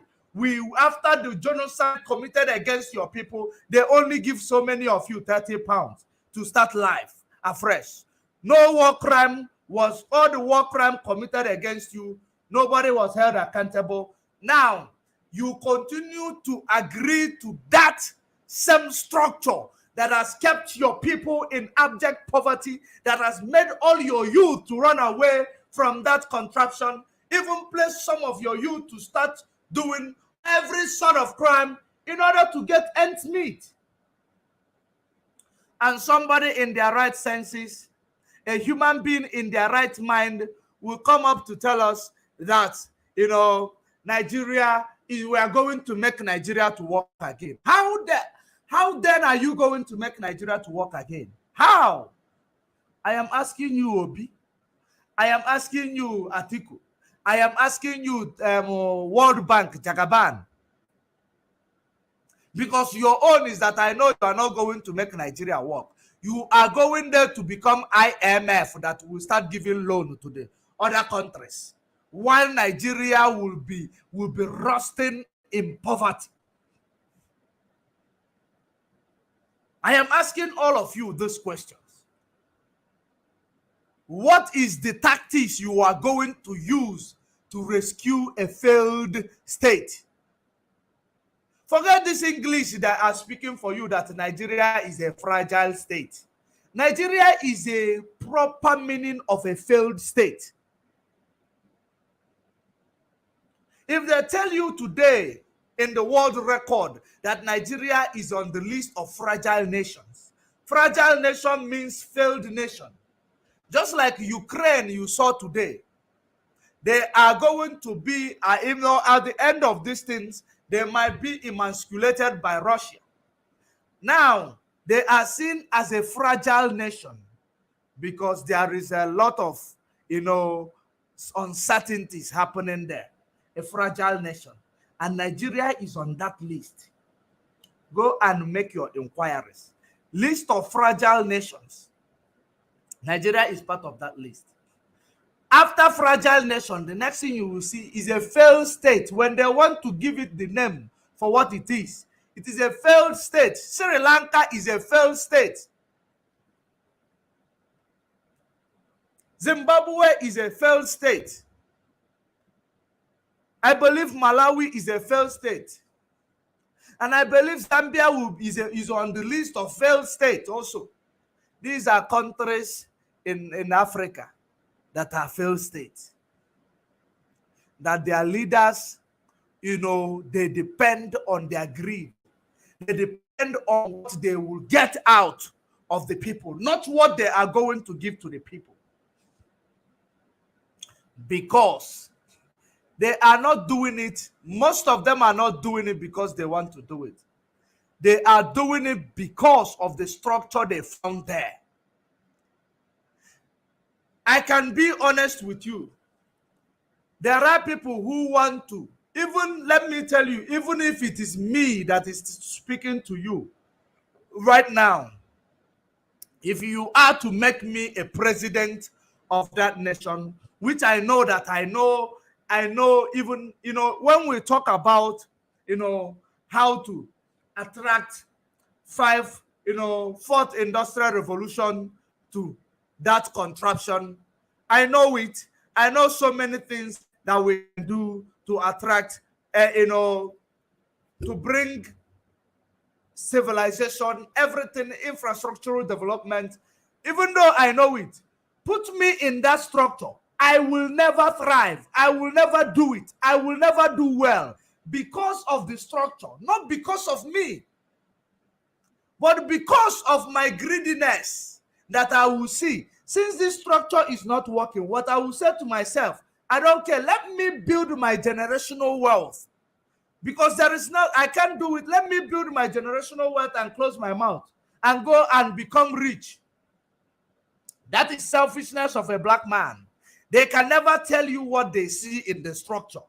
After the genocide committed against your people, they only give so many of you 30 pounds to start life afresh. No war crime was, all the war crime committed against you, nobody was held accountable. Now, you continue to agree to that same structure that has kept your people in abject poverty, that has made all your youth to run away from that contraption, even place some of your youth to start doing every sort of crime in order to get ends meet. And somebody in their right senses, a human being in their right mind, will come up to tell us that, Nigeria, we are going to make Nigeria to work again. How then are you going to make Nigeria to work again? How? I am asking you, Obi. I am asking you, Atiku. I am asking you, World Bank, Jagaban. Because your own is that I know you are not going to make Nigeria work. You are going there to become IMF that will start giving loan to the other countries, while Nigeria will be rusting in poverty. I am asking all of you these questions. What is the tactics you are going to use to rescue a failed state? Forget this English that I'm speaking for you that Nigeria is a fragile state. Nigeria is a proper meaning of a failed state. If they tell you today in the world record that Nigeria is on the list of fragile nations, fragile nation means failed nation. Just like Ukraine you saw today, they are going to be, even though at the end of these things, they might be emasculated by Russia. Now, they are seen as a fragile nation because there is a lot of, uncertainties happening there. A fragile nation. And Nigeria is on that list. Go and make your inquiries. List of fragile nations. Nigeria is part of that list. After fragile nation, the next thing you will see is a failed state. When they want to give it the name for what it is a failed state. Sri Lanka is a failed state. Zimbabwe is a failed state. I believe Malawi is a failed state. And I believe Zambia is on the list of failed states also. These are countries in Africa that are failed states. That their leaders, they depend on their greed. They depend on what they will get out of the people, not what they are going to give to the people. Because they are not doing it, most of them are not doing it because they want to do it. They are doing it because of the structure they found there. I can be honest with you. There are people who want to, even, let me tell you, even if it is me that is speaking to you right now, if you are to make me a president of that nation, which I know even, when we talk about, how to attract fourth industrial revolution to that contraption, I know it. I know so many things that we can do to attract, to bring civilization, everything, infrastructural development. Even though I know it, put me in that structure, I will never thrive. I will never do it. I will never do well because of the structure, not because of me, but because of my greediness that I will see. Since this structure is not working, what I will say to myself, I don't care. Let me build my generational wealth. Because I can't do it. Let me build my generational wealth and close my mouth and go and become rich. That is selfishness of a black man. They can never tell you what they see in the structure.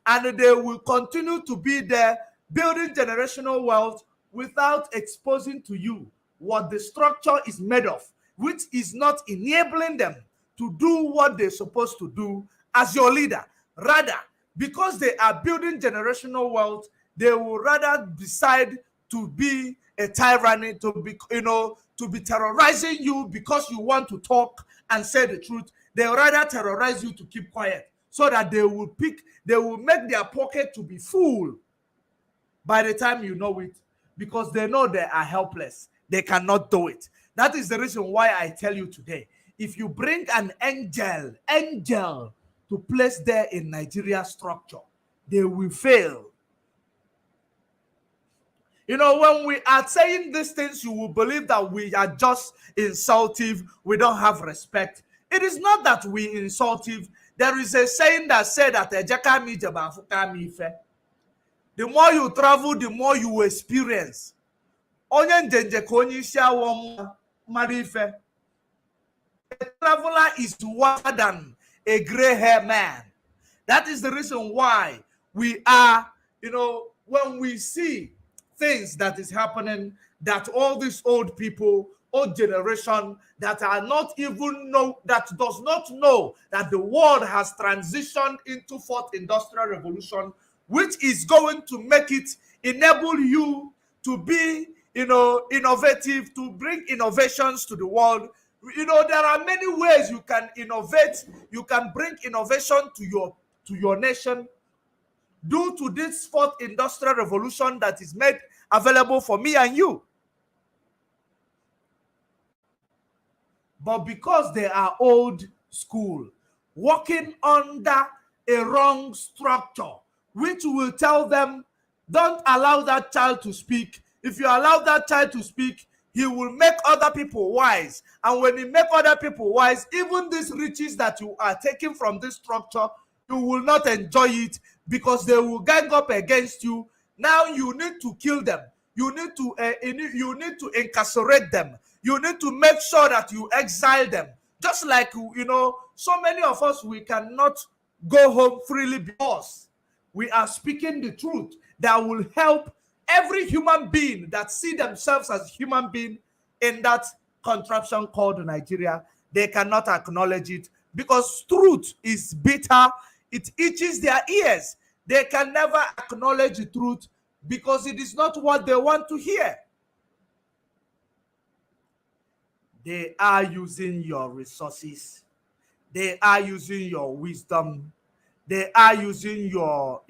And they will continue to be there building generational wealth without exposing to you what the structure is made of, which is not enabling them to do what they're supposed to do as your leader. Rather, because they are building generational wealth, they will rather decide to be a tyranny, to be terrorizing you because you want to talk and say the truth. They will rather terrorize you to keep quiet so that they will make their pocket to be full by the time you know it, because they know they are helpless. They cannot do it. That is the reason why I tell you today, if you bring an angel to place there in Nigeria structure, they will fail. When we are saying these things, you will believe that we are just insultive. We don't have respect. It is not that we insultive. There is a saying that said that the more you travel, the more you experience. A traveler is wiser than a gray hair man. That is the reason why we are, when we see things that is happening, that all these old people, old generation that does not know that the world has transitioned into fourth industrial revolution, which is going to make it enable you to be innovative, to bring innovations to the world. There are many ways you can innovate. You can bring innovation to your nation due to this fourth industrial revolution that is made available for me and you. But because they are old school, working under a wrong structure, which will tell them, don't allow that child to speak. If you allow that child to speak, he will make other people wise. And when he make other people wise, even these riches that you are taking from this structure, you will not enjoy it, because they will gang up against you. Now you need to kill them. You need to incarcerate them. You need to make sure that you exile them. Just like, so many of us, we cannot go home freely because we are speaking the truth that will help every human being that see themselves as human being in that contraption called Nigeria. They cannot acknowledge it because truth is bitter. It itches their ears. They can never acknowledge the truth because it is not what they want to hear. They are using your resources. They are using your wisdom. They are using your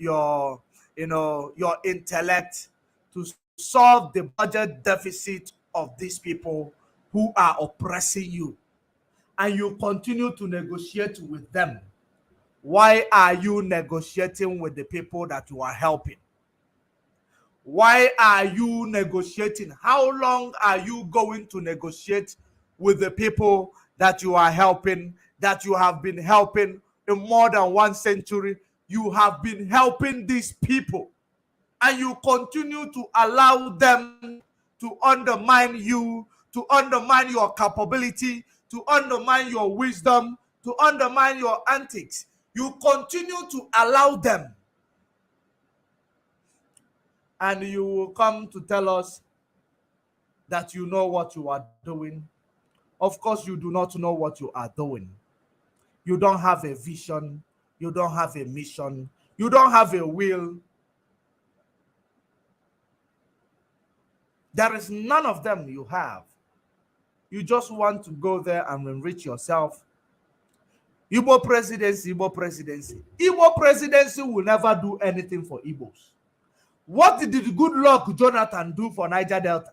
intellect to solve the budget deficit of these people who are oppressing you. And you continue to negotiate with them. Why are you negotiating with the people that you are helping? Why are you negotiating? How long are you going to negotiate with the people that you are helping, that you have been helping in more than 1 century? You have been helping these people, and you continue to allow them to undermine you, to undermine your capability, to undermine your wisdom, to undermine your antics. You continue to allow them. And you will come to tell us that you know what you are doing. Of course, you do not know what you are doing. You don't have a vision. You don't have a mission. You don't have a will. There is none of them you have. You just want to go there and enrich yourself. Igbo presidency, Igbo presidency. Igbo presidency will never do anything for Igbos. What did Goodluck Jonathan do for Niger Delta?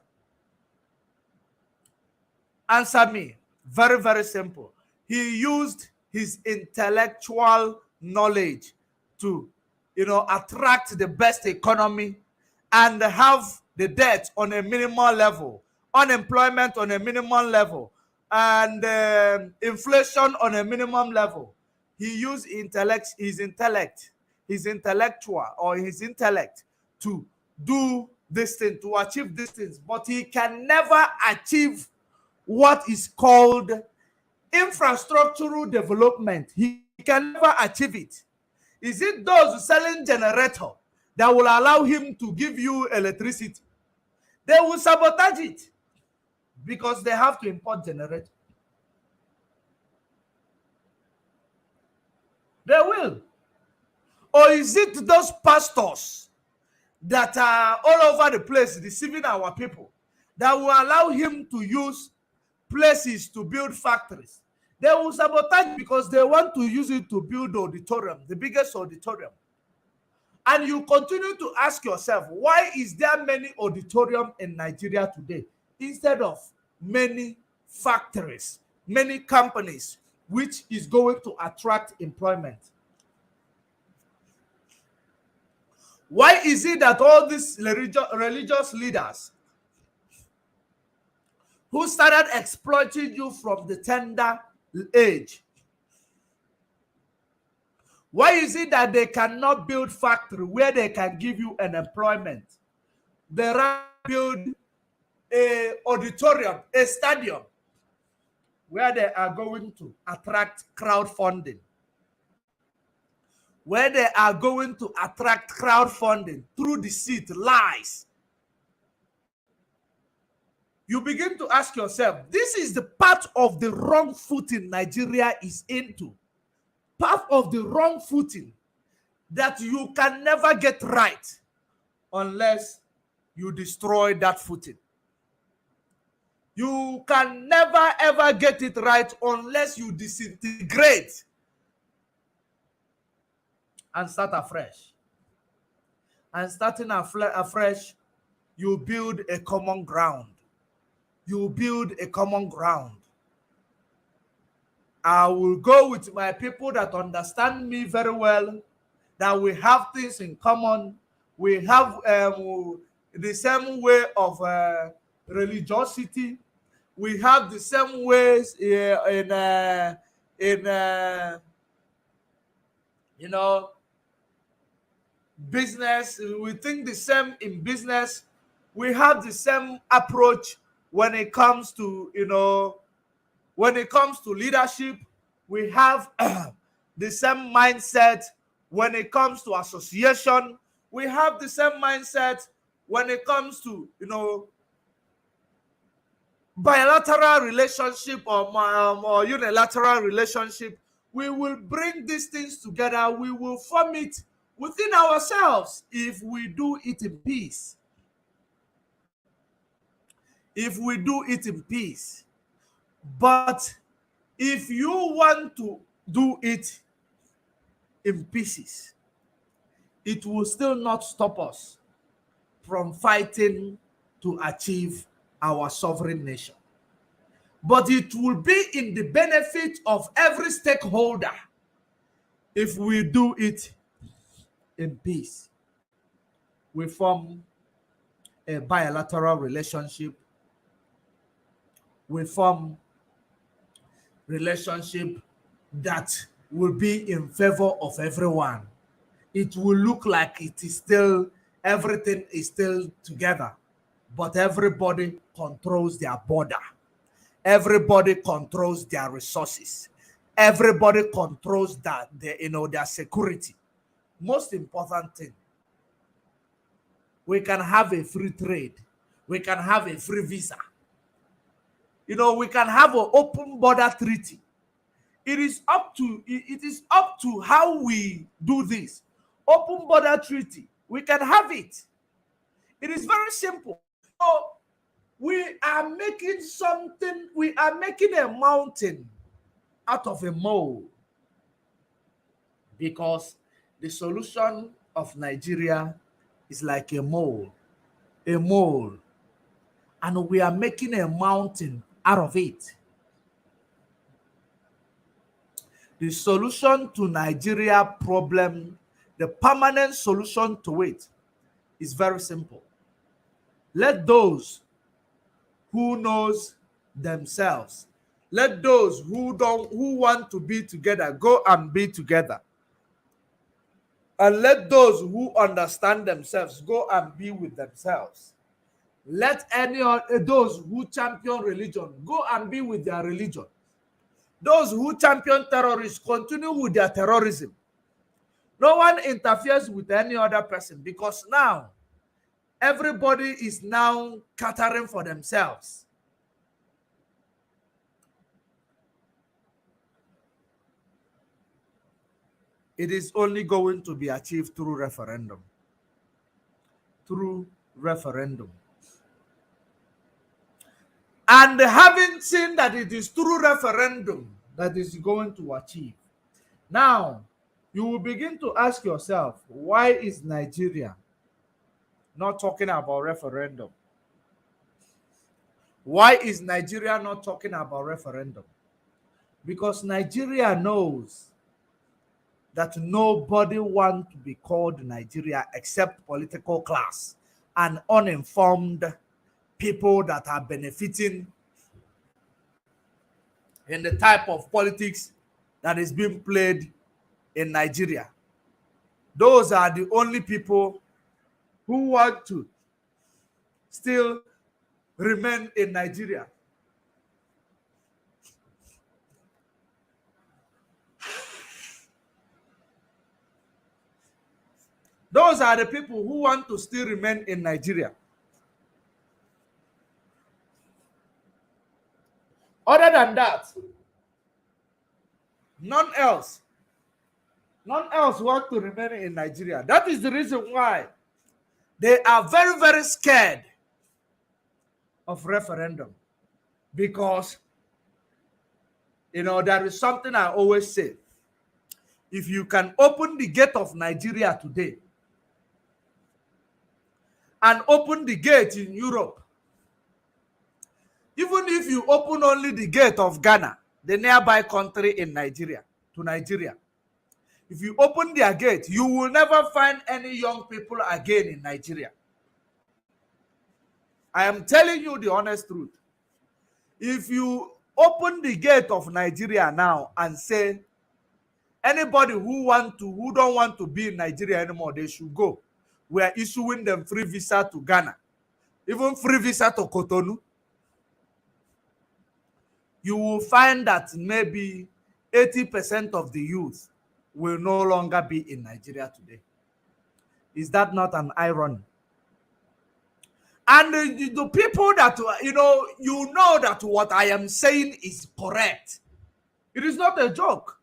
Answer me. Very, very simple. He used his intellectual knowledge to, attract the best economy and have the debt on a minimal level, unemployment on a minimal level, and inflation on a minimum level. He used his intellect to do this thing, to achieve these things, but he can never achieve what is called infrastructural development. He can never achieve it. Is it those selling generator that will allow him to give you electricity? They will sabotage it because they have to import generator. They will. Or is it those pastors that are all over the place deceiving our people that will allow him to use places to build factories? They will sabotage because they want to use it to build auditorium, the biggest auditorium. And you continue to ask yourself, why is there many auditorium in Nigeria today instead of many factories, many companies, which is going to attract employment? Why is it that all these religious leaders who started exploiting you from the tender age, why is it that they cannot build factory where they can give you an employment? They rather build a auditorium, a stadium, where they are going to attract crowdfunding. Where they are going to attract crowdfunding through deceit, lies. You begin to ask yourself, this is the part of the wrong footing Nigeria is into. Part of the wrong footing that you can never get right unless you destroy that footing. You can never ever get it right unless you disintegrate and start afresh. And starting afresh, you build a common ground. You build a common ground. I will go with my people that understand me very well, that we have things in common. We have the same way of religiosity. We have the same ways in you know, business. We think the same in business. We have the same approach when it comes to, when it comes to leadership. We have the same mindset when it comes to association. We have the same mindset when it comes to, bilateral relationship or unilateral relationship. We will bring these things together. We will form it within ourselves if we do it in peace. If we do it in peace. But if you want to do it in pieces, it will still not stop us from fighting to achieve our sovereign nation. But it will be in the benefit of every stakeholder if we do it in peace. We form a bilateral relationship. We form relationship that will be in favor of everyone. It will look like it is still, everything is still together, but everybody controls their border. Everybody controls their resources. Everybody controls their security. Most important thing, we can have a free trade. We can have a free visa. We can have an open border treaty. It is up to how we do this. Open border treaty, we can have it. It is very simple. So we are making a mountain out of a mole, because the solution of Nigeria is like a mole, and we are making a mountain out of it. The solution to Nigeria problem, the permanent solution to it, is very simple. Let those who knows themselves, let those who want to be together go and be together. And let those who understand themselves go and be with themselves. Let those who champion religion go and be with their religion. Those who champion terrorists continue with their terrorism. No one interferes with any other person, because now everybody is now catering for themselves. It is only going to be achieved through referendum. Through referendum. And having seen that it is through referendum that is going to achieve, now you will begin to ask yourself, why is Nigeria not talking about referendum? Why is Nigeria not talking about referendum? Because Nigeria knows that nobody wants to be called Nigeria except political class and uninformed people that are benefiting in the type of politics that is being played in Nigeria. Those are the only people who want to still remain in Nigeria. Those are the people who want to still remain in Nigeria. Other than that, none else want to remain in Nigeria. That is the reason why they are very, very scared of referendum. Because, there is something I always say. If you can open the gate of Nigeria today and open the gate in Europe, even if you open only the gate of Ghana, the nearby country in Nigeria, to Nigeria, if you open their gate, you will never find any young people again in Nigeria. I am telling you the honest truth. If you open the gate of Nigeria now and say anybody who don't want to be in Nigeria anymore, they should go. We are issuing them free visa to Ghana, even free visa to Cotonou. You will find that maybe 80% of the youth will no longer be in Nigeria today. Is that not an irony? And the people that, you know that what I am saying is correct. It is not a joke.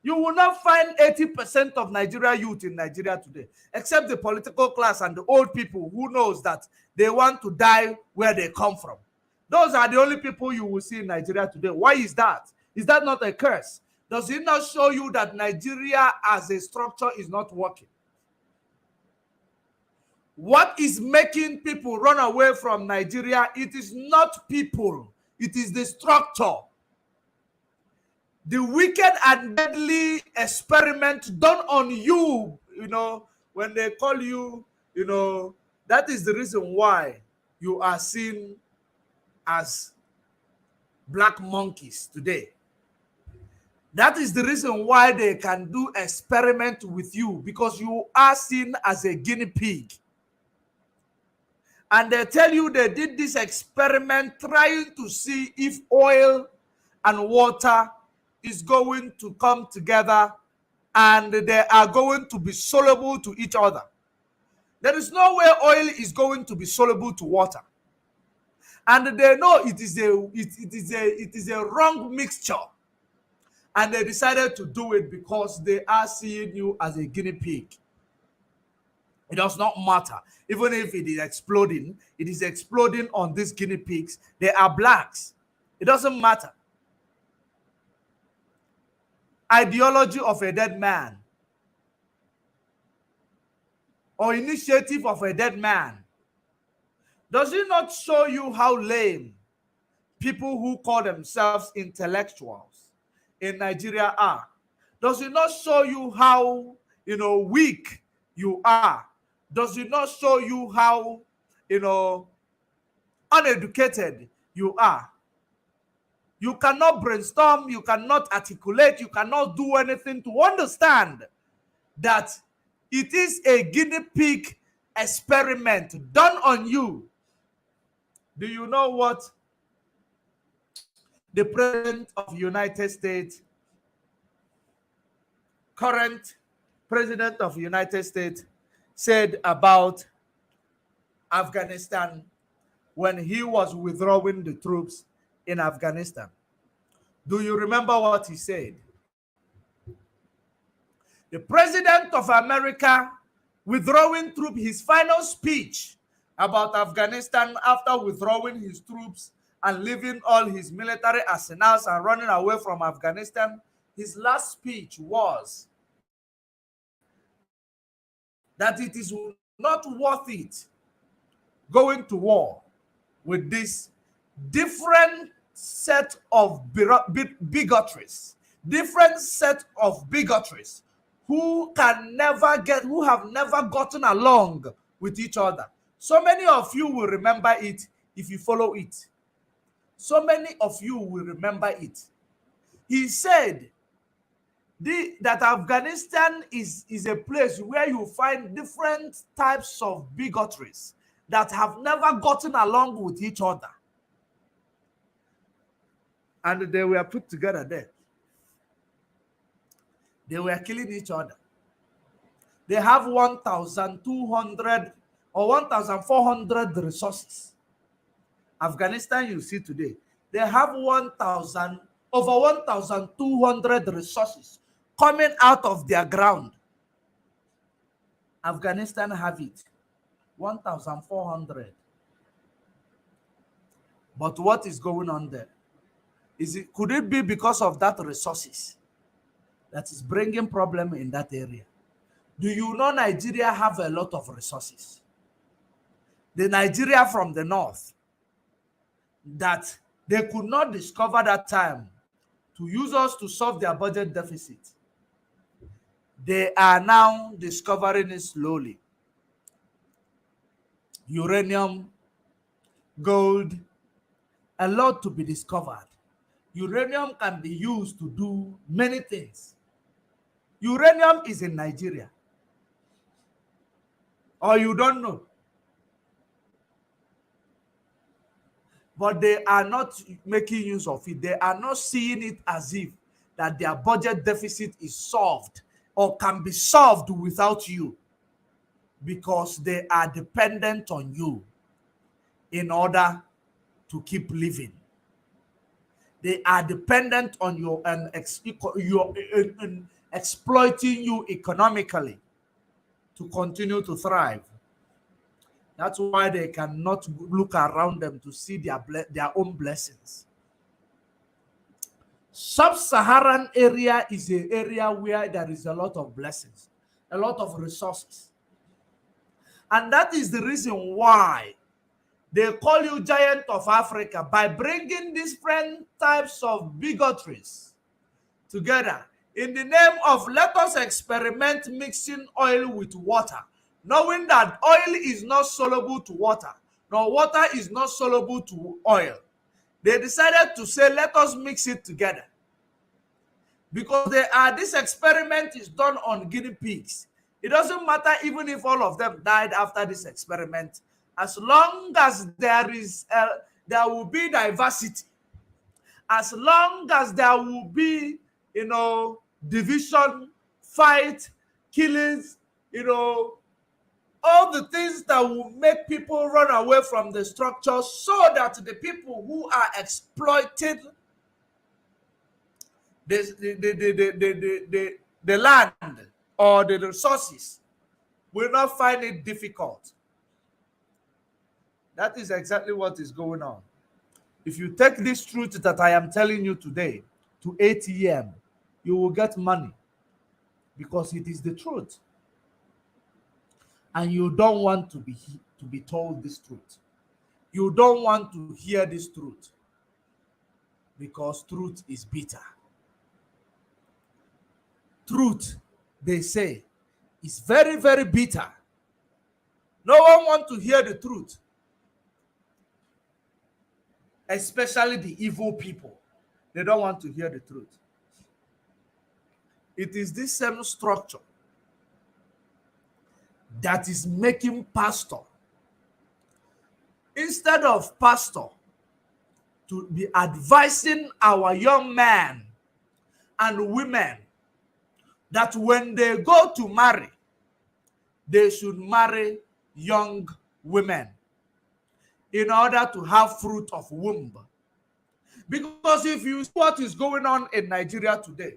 You will not find 80% of Nigeria youth in Nigeria today, except the political class and the old people who knows that they want to die where they come from. Those are the only people you will see in Nigeria today. Why is that? Is that not a curse? Does it not show you that Nigeria as a structure is not working? What is making people run away from Nigeria? It is not people. It is the structure. The wicked and deadly experiment done on you, when they call you, that is the reason why you are seen as black monkeys today. That is the reason why they can do experiment with you, because you are seen as a guinea pig. And they tell you they did this experiment trying to see if oil and water is going to come together and they are going to be soluble to each other. There is no way oil is going to be soluble to water. And they know it is a wrong mixture. And they decided to do it because they are seeing you as a guinea pig. It does not matter. Even if it is exploding on these guinea pigs. They are blacks. It doesn't matter. Ideology of a dead man or initiative of a dead man. Does it not show you how lame people who call themselves intellectuals in Nigeria are? Does it not show you how, weak you are? Does it not show you how, uneducated you are? You cannot brainstorm, you cannot articulate, you cannot do anything to understand that it is a guinea pig experiment done on you. Do you know what the President of the United States, current President of the United States, said about Afghanistan when he was withdrawing the troops in Afghanistan? Do you remember what he said? The President of America withdrawing troops, his final speech about Afghanistan after withdrawing his troops and leaving all his military arsenals and running away from Afghanistan, his last speech was that it is not worth it going to war with this different set of bigotries, who have never gotten along with each other. So many of you will remember it if you follow it. So many of you will remember it. He said that Afghanistan is a place where you find different types of bigotries that have never gotten along with each other. And they were put together there. They were killing each other. They have 1,200 or 1,400 resources. Afghanistan, you see today, they have over 1,200 resources coming out of their ground. Afghanistan have it, 1,400. But what is going on there? Could it be because of that resources that is bringing problem in that area? Do you know Nigeria have a lot of resources? The Nigeria from the north that they could not discover that time to use us to solve their budget deficit. They are now discovering it slowly. Uranium, gold, a lot to be discovered. Uranium can be used to do many things. Uranium is in Nigeria. Or you don't know. But they are not making use of it. They are not seeing it as if that their budget deficit is solved or can be solved without you, because they are dependent on you in order to keep living. They are dependent on your exploiting you economically to continue to thrive. That's why they cannot look around them to see their own blessings. Sub-Saharan area is an area where there is a lot of blessings, a lot of resources. And that is the reason why they call you giant of Africa, by bringing different types of bigotries together in the name of let us experiment mixing oil with water, knowing that oil is not soluble to water, nor water is not soluble to oil. They decided to say, let us mix it together. Because this experiment is done on guinea pigs. It doesn't matter even if all of them died after this experiment. As long as there will be diversity, as long as there will be, division, fight, killings, all the things that will make people run away from the structure, so that the people who are exploiting the land or the resources will not find it difficult. That is exactly what is going on. If you take this truth that I am telling you today to ATM, you will get money, because it is the truth. And you don't want to be told this truth. You don't want to hear this truth, because truth is bitter. Truth, they say, is very, very bitter. No one wants to hear the truth, especially the evil people. They don't want to hear the truth. It is this same structure that is making pastor, instead of pastor to be advising our young men and women that when they go to marry, they should marry young women in order to have fruit of womb. Because if you see what is going on in Nigeria today,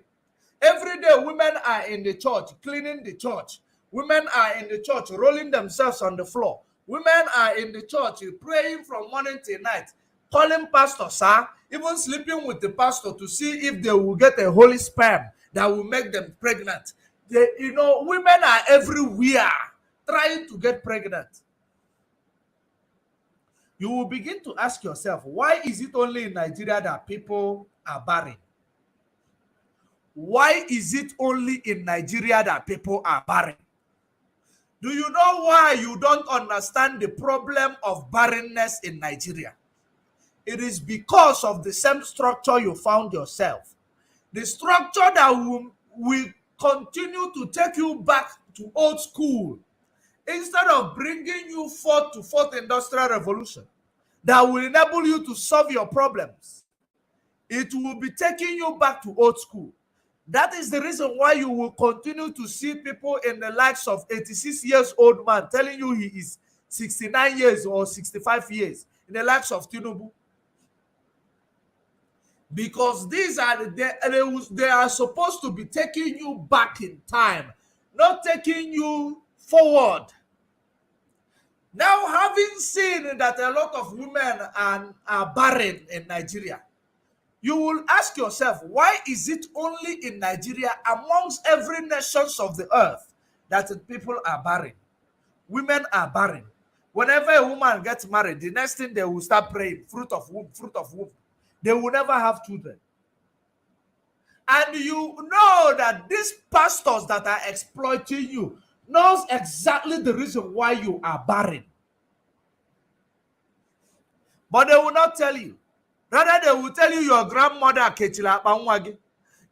every day women are in the church cleaning the church. Women are in the church rolling themselves on the floor. Women are in the church praying from morning till night, calling pastor, sir, even sleeping with the pastor to see if they will get a holy sperm that will make them pregnant. Women are everywhere trying to get pregnant. You will begin to ask yourself, why is it only in Nigeria that people are barren? Why is it only in Nigeria that people are barren? Do you know why you don't understand the problem of barrenness in Nigeria? It is because of the same structure you found yourself. The structure that will continue to take you back to old school, instead of bringing you forth to fourth industrial revolution that will enable you to solve your problems. It will be taking you back to old school. That is the reason why you will continue to see people in the likes of 86 years old man telling you he is 69 years or 65 years in the likes of Tinubu. Because these are they are supposed to be taking you back in time, not taking you forward. Now, having seen that a lot of women are barren in Nigeria, you will ask yourself, why is it only in Nigeria amongst every nations of the earth that people are barren? Women are barren. Whenever a woman gets married, the next thing they will start praying, fruit of womb, fruit of womb. They will never have children. And you know that these pastors that are exploiting you knows exactly the reason why you are barren. But they will not tell you. Rather, they will tell you your grandmother Kechila Pangwagi.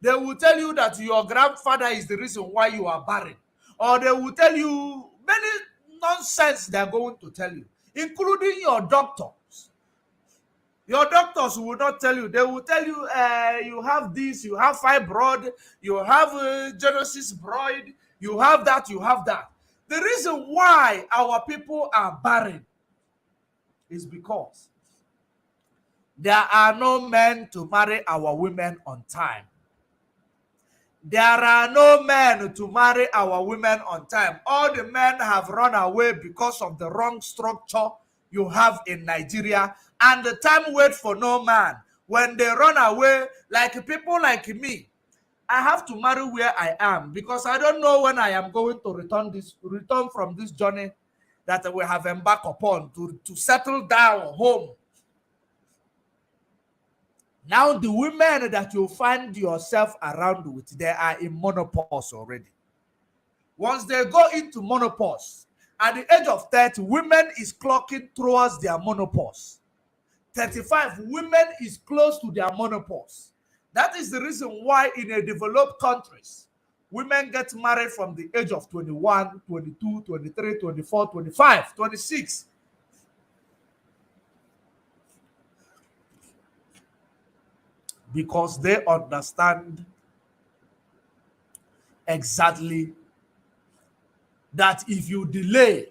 They will tell you that your grandfather is the reason why you are barren. Or they will tell you many nonsense they are going to tell you, including your doctors. Your doctors will not tell you. They will tell you you have this, you have fibroid, you have Genesis broid, you have that, you have that. The reason why our people are barren is because there are no men to marry our women on time. There are no men to marry our women on time. All the men have run away because of the wrong structure you have in Nigeria, and the time waits for no man. When they run away, like people like me, I have to marry where I am because I don't know when I am going to return from this journey that we have embarked upon to settle down home. Now, the women that you find yourself around with, they are in menopause already. Once they go into menopause, at the age of 30, women is clocking towards their menopause. 35, women is close to their menopause. That is the reason why in a developed countries, women get married from the age of 21, 22, 23, 24, 25, 26. Because they understand exactly that if you delay,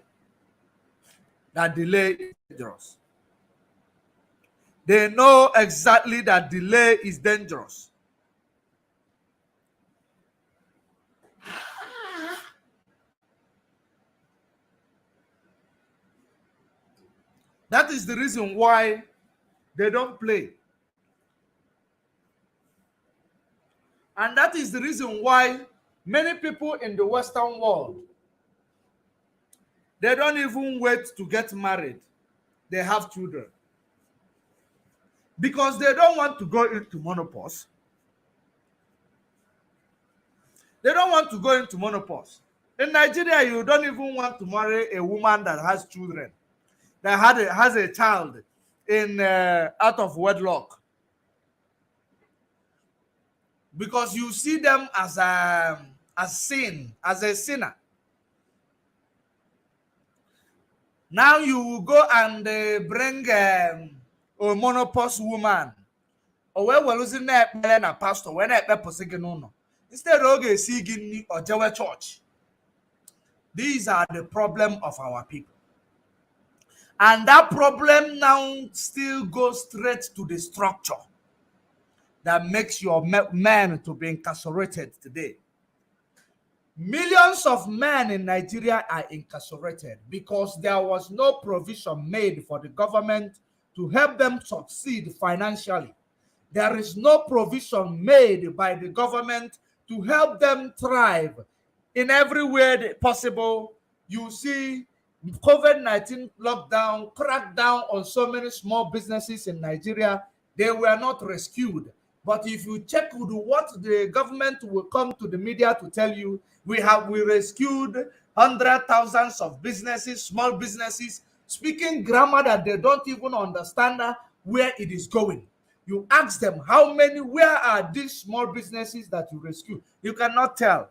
that delay is dangerous. They know exactly that delay is dangerous. That is the reason why they don't play. And that is the reason why many people in the Western world, they don't even wait to get married. They have children. Because they don't want to go into menopause. They don't want to go into menopause. In Nigeria, you don't even want to marry a woman that has children, that has a child in out of wedlock. Because you see them as a sinner. Now you will go and bring a menopause woman. Or where we're losing a pastor, when I no. Instead of seeing or church. These are the problem of our people. And that problem now still goes straight to the structure that makes your men to be incarcerated today. Millions of men in Nigeria are incarcerated because there was no provision made for the government to help them succeed financially. There is no provision made by the government to help them thrive in every way possible. You see, COVID-19 lockdown cracked down on so many small businesses in Nigeria. They were not rescued. But if you check what the government will come to the media to tell you, we rescued hundreds, thousands of businesses, small businesses, speaking grammar that they don't even understand where it is going. You ask them where are these small businesses that you rescue? You cannot tell.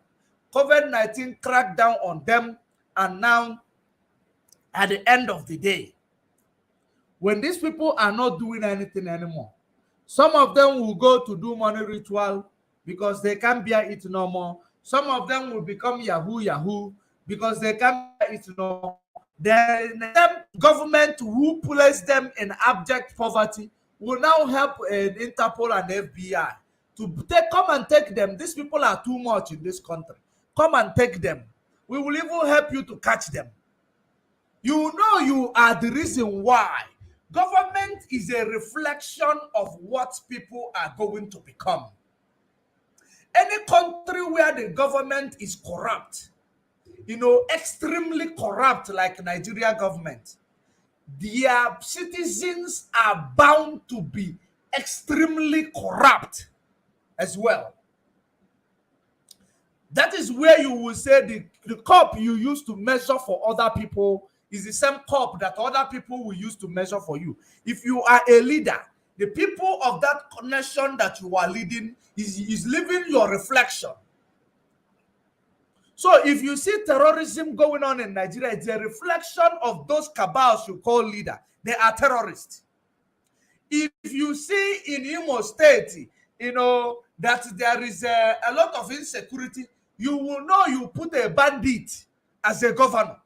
COVID-19 cracked down on them, and now at the end of the day, when these people are not doing anything anymore, some of them will go to do money ritual because they can't bear it no more. Some of them will become Yahoo because they can't bear it no more. The government who place them in abject poverty will now help Interpol and FBI to come and take them. These people are too much in this country. Come and take them. We will even help you to catch them. You know you are the reason why. Government is a reflection of what people are going to become. Any country where the government is corrupt, extremely corrupt like Nigeria government, their citizens are bound to be extremely corrupt as well. That is where you will say the cup you use to measure for other people is the same cup that other people will use to measure for you. If you are a leader, the people of that nation that you are leading is living your reflection. So if you see terrorism going on in Nigeria, it's a reflection of those cabals you call leader. They are terrorists. If you see in Imo State, that there is a lot of insecurity, you will know you put a bandit as a governor.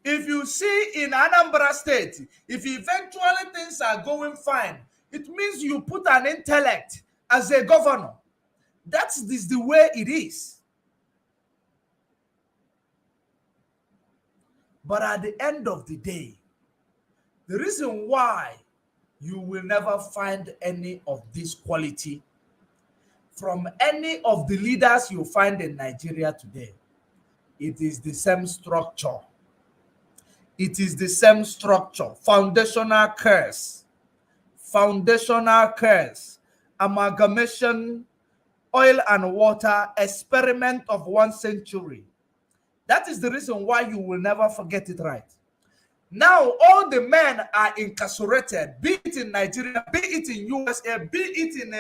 If you see in Anambra State, if eventually things are going fine, it means you put an intellect as a governor. That's the way it is. But at the end of the day, the reason why you will never find any of this quality from any of the leaders you find in Nigeria today, it is the same structure. It is the same structure. Foundational curse. Foundational curse. Amalgamation, oil and water, experiment of 1 century. That is the reason why you will never forget it right. Now, all the men are incarcerated, be it in Nigeria, be it in USA, be it in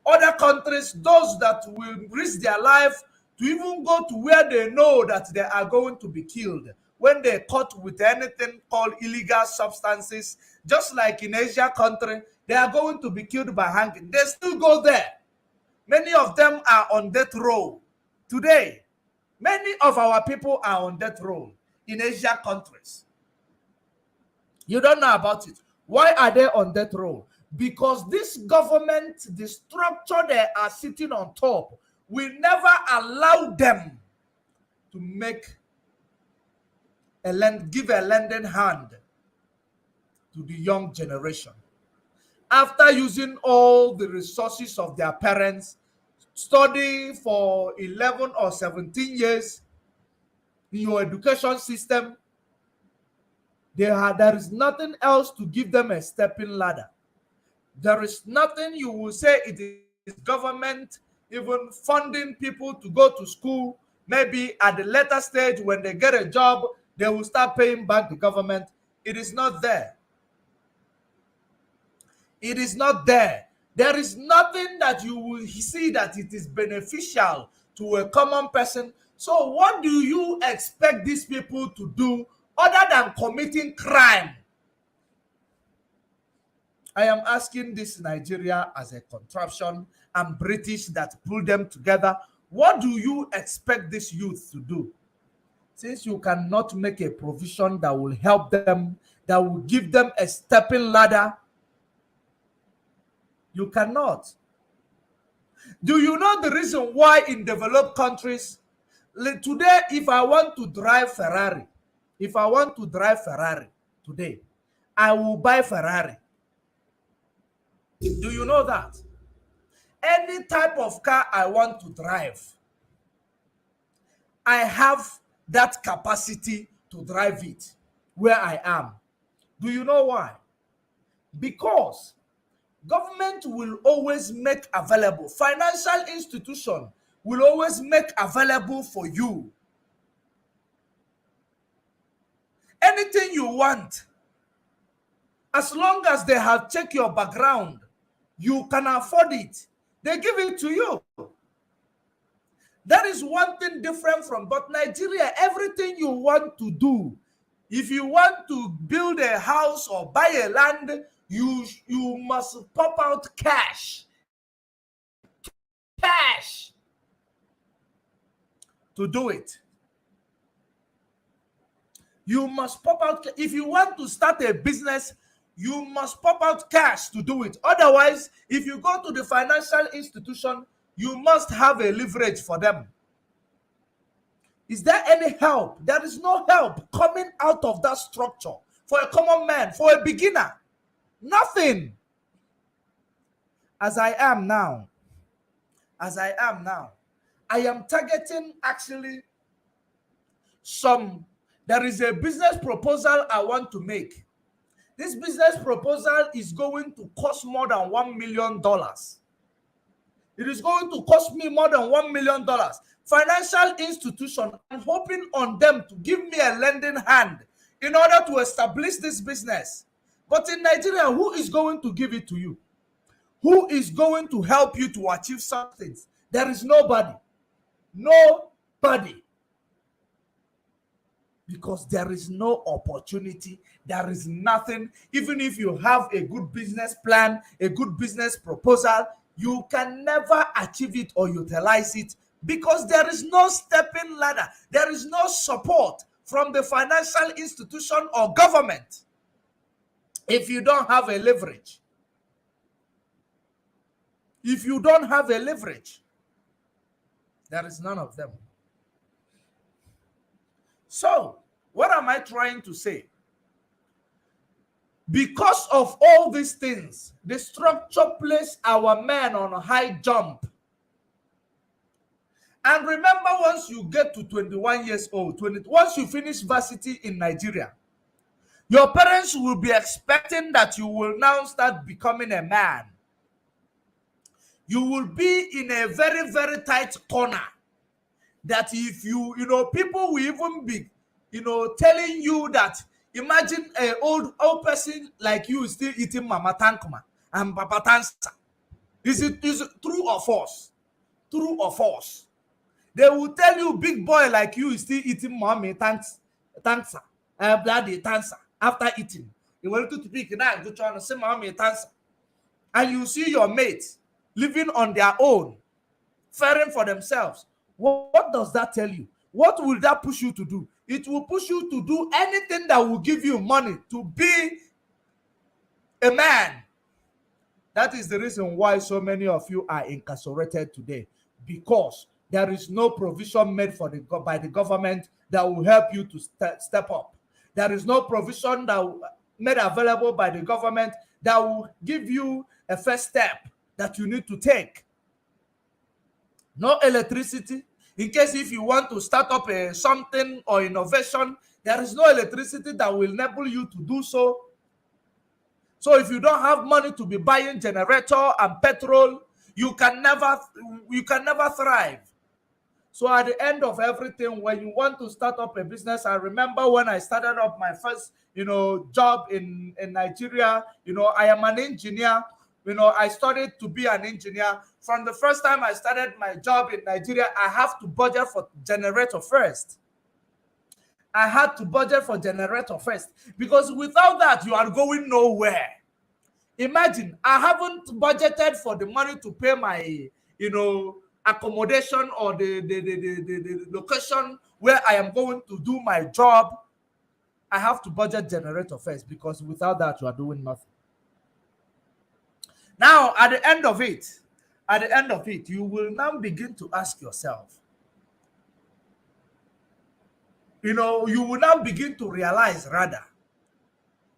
other countries, those that will risk their life to even go to where they know that they are going to be killed. When they're caught with anything called illegal substances, just like in Asia country, they are going to be killed by hanging. They still go there. Many of them are on death row today. Many of our people are on death row in Asia countries. You don't know about it. Why are they on death row? Because this government, the structure they are sitting on top, will never allow them to give a lending hand to the young generation. After using all the resources of their parents, study for 11 or 17 years in your education system, there is nothing else to give them a stepping ladder. There is nothing you will say it is government even funding people to go to school. Maybe at the later stage when they get a job, they will start paying back the government. It is not there. It is not there. There is nothing that you will see that it is beneficial to a common person. So what do you expect these people to do other than committing crime? I am asking this Nigeria as a contraption and British that pulled them together. What do you expect this youth to do? Since you cannot make a provision that will help them, that will give them a stepping ladder, you cannot. Do you know the reason why in developed countries, today, if I want to drive Ferrari today, I will buy Ferrari. Do you know that? Any type of car I want to drive, I have that capacity to drive it where I am. Do you know why? Because government will always make available, financial institution will always make available for you anything you want. As long as they have checked your background, you can afford it. They give it to you. That is one thing different from, but Nigeria, everything you want to do, if you want to build a house or buy a land, you must pop out cash to do it. You must pop out. If you want to start a business, you must pop out cash to do it. Otherwise, if you go to the financial institution, you must have a leverage for them. Is there any help? There is no help coming out of that structure for a common man, for a beginner. Nothing. As I am now, I am targeting actually there is a business proposal I want to make. This business proposal is going to cost more than $1 million. It is going to cost me more than $1 million. Financial institution, I'm hoping on them to give me a lending hand in order to establish this business. But in Nigeria, who is going to give it to you? Who is going to help you to achieve something? There is nobody. Nobody. Because there is no opportunity. There is nothing. Even if you have a good business plan, a good business proposal, you can never achieve it or utilize it because there is no stepping ladder. There is no support from the financial institution or government. If you don't have a leverage, there is none of them. So, what am I trying to say? Because of all these things, the structure placed our men on a high jump. And remember, once you get to 21 years old, once you finish varsity in Nigeria, your parents will be expecting that you will now start becoming a man. You will be in a very, very tight corner. That if people will even be, telling you that, imagine an old person like you still eating Mama Tankuma and Papa Tansa. Is it true or false? True or false? They will tell you big boy like you is still eating Mommy Tansa, bloody Tansa after eating. You want to pick now, go trying to say Mommy Tansa. And you see your mates living on their own, faring for themselves. What does that tell you? What will that push you to do? It will push you to do anything that will give you money to be a man. That is the reason why so many of you are incarcerated today, because there is no provision made by the government that will help you to step up. There is no provision that made available by the government that will give you a first step that you need to take. No electricity. In case if you want to start up something or innovation, there is no electricity that will enable you to do so. So if you don't have money to be buying generator and petrol, you can never thrive. So at the end of everything, when you want to start up a business, I remember when I started up my first, job in Nigeria, I am an engineer. I studied to be an engineer. From the first time I started my job in Nigeria, I have to budget for generator first. I had to budget for generator first because without that, you are going nowhere. Imagine, I haven't budgeted for the money to pay my, accommodation or the location where I am going to do my job. I have to budget generator first because without that, you are doing nothing. Now, at the end of it, you will now begin to ask yourself, you will now begin to realize, rather,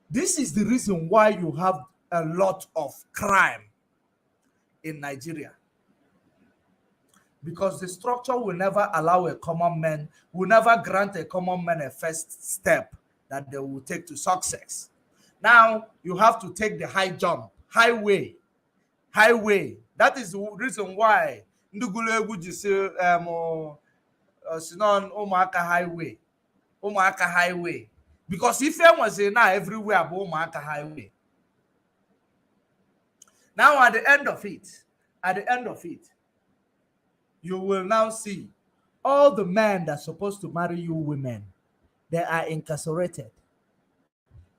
this is the reason why you have a lot of crime in Nigeria. Because the structure will never allow a common man, will never grant a common man a first step that they will take to success. Now, you have to take the high jump, highway. That is the reason why Ndugulegu just say sinon Omaka highway. Because if I was now everywhere about Omaka highway. Now at the end of it, you will now see all the men that are supposed to marry you women, they are incarcerated.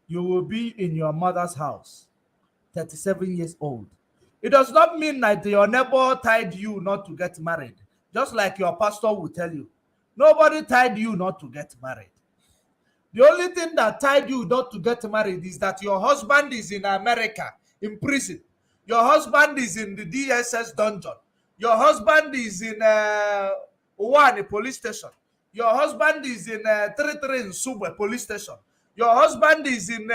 You will be in your mother's house, 37 years old. It does not mean that your neighbor tied you not to get married. Just like your pastor will tell you. Nobody tied you not to get married. The only thing that tied you not to get married is that your husband is in America, in prison. Your husband is in the DSS dungeon. Your husband is in One police station. Your husband is in 33 in Subwe police station. Your husband is in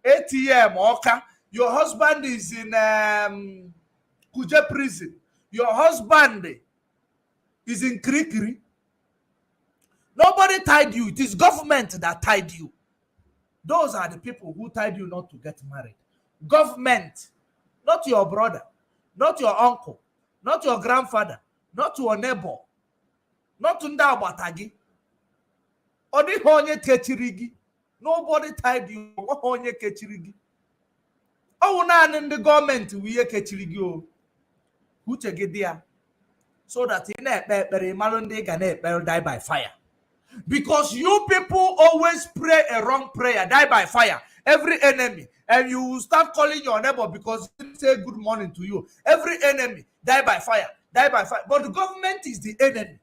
ATM Oka. Your husband is in Kuje prison. Your husband is in Krikiri. Nobody tied you. It is government that tied you. Those are the people who tied you not to get married. Government, not your brother, not your uncle, not your grandfather, not your neighbor, not ndị agbata gị. Ọ dịghị onye kechiri gị. Nobody tied you. Onye kechiri gị. Ọ wụ naanị ndị gọọmenti wụ ihe kechiri gị o. Uche gị dị ya. So that ị na-ekpe ekpere ịmalụ ndị ị ga na-ekpere die by fire. Because you people always pray a wrong prayer, die by fire. Every enemy, and you will start calling your neighbor because he say good morning to you. Every enemy, die by fire, die by fire. But the government is the enemy.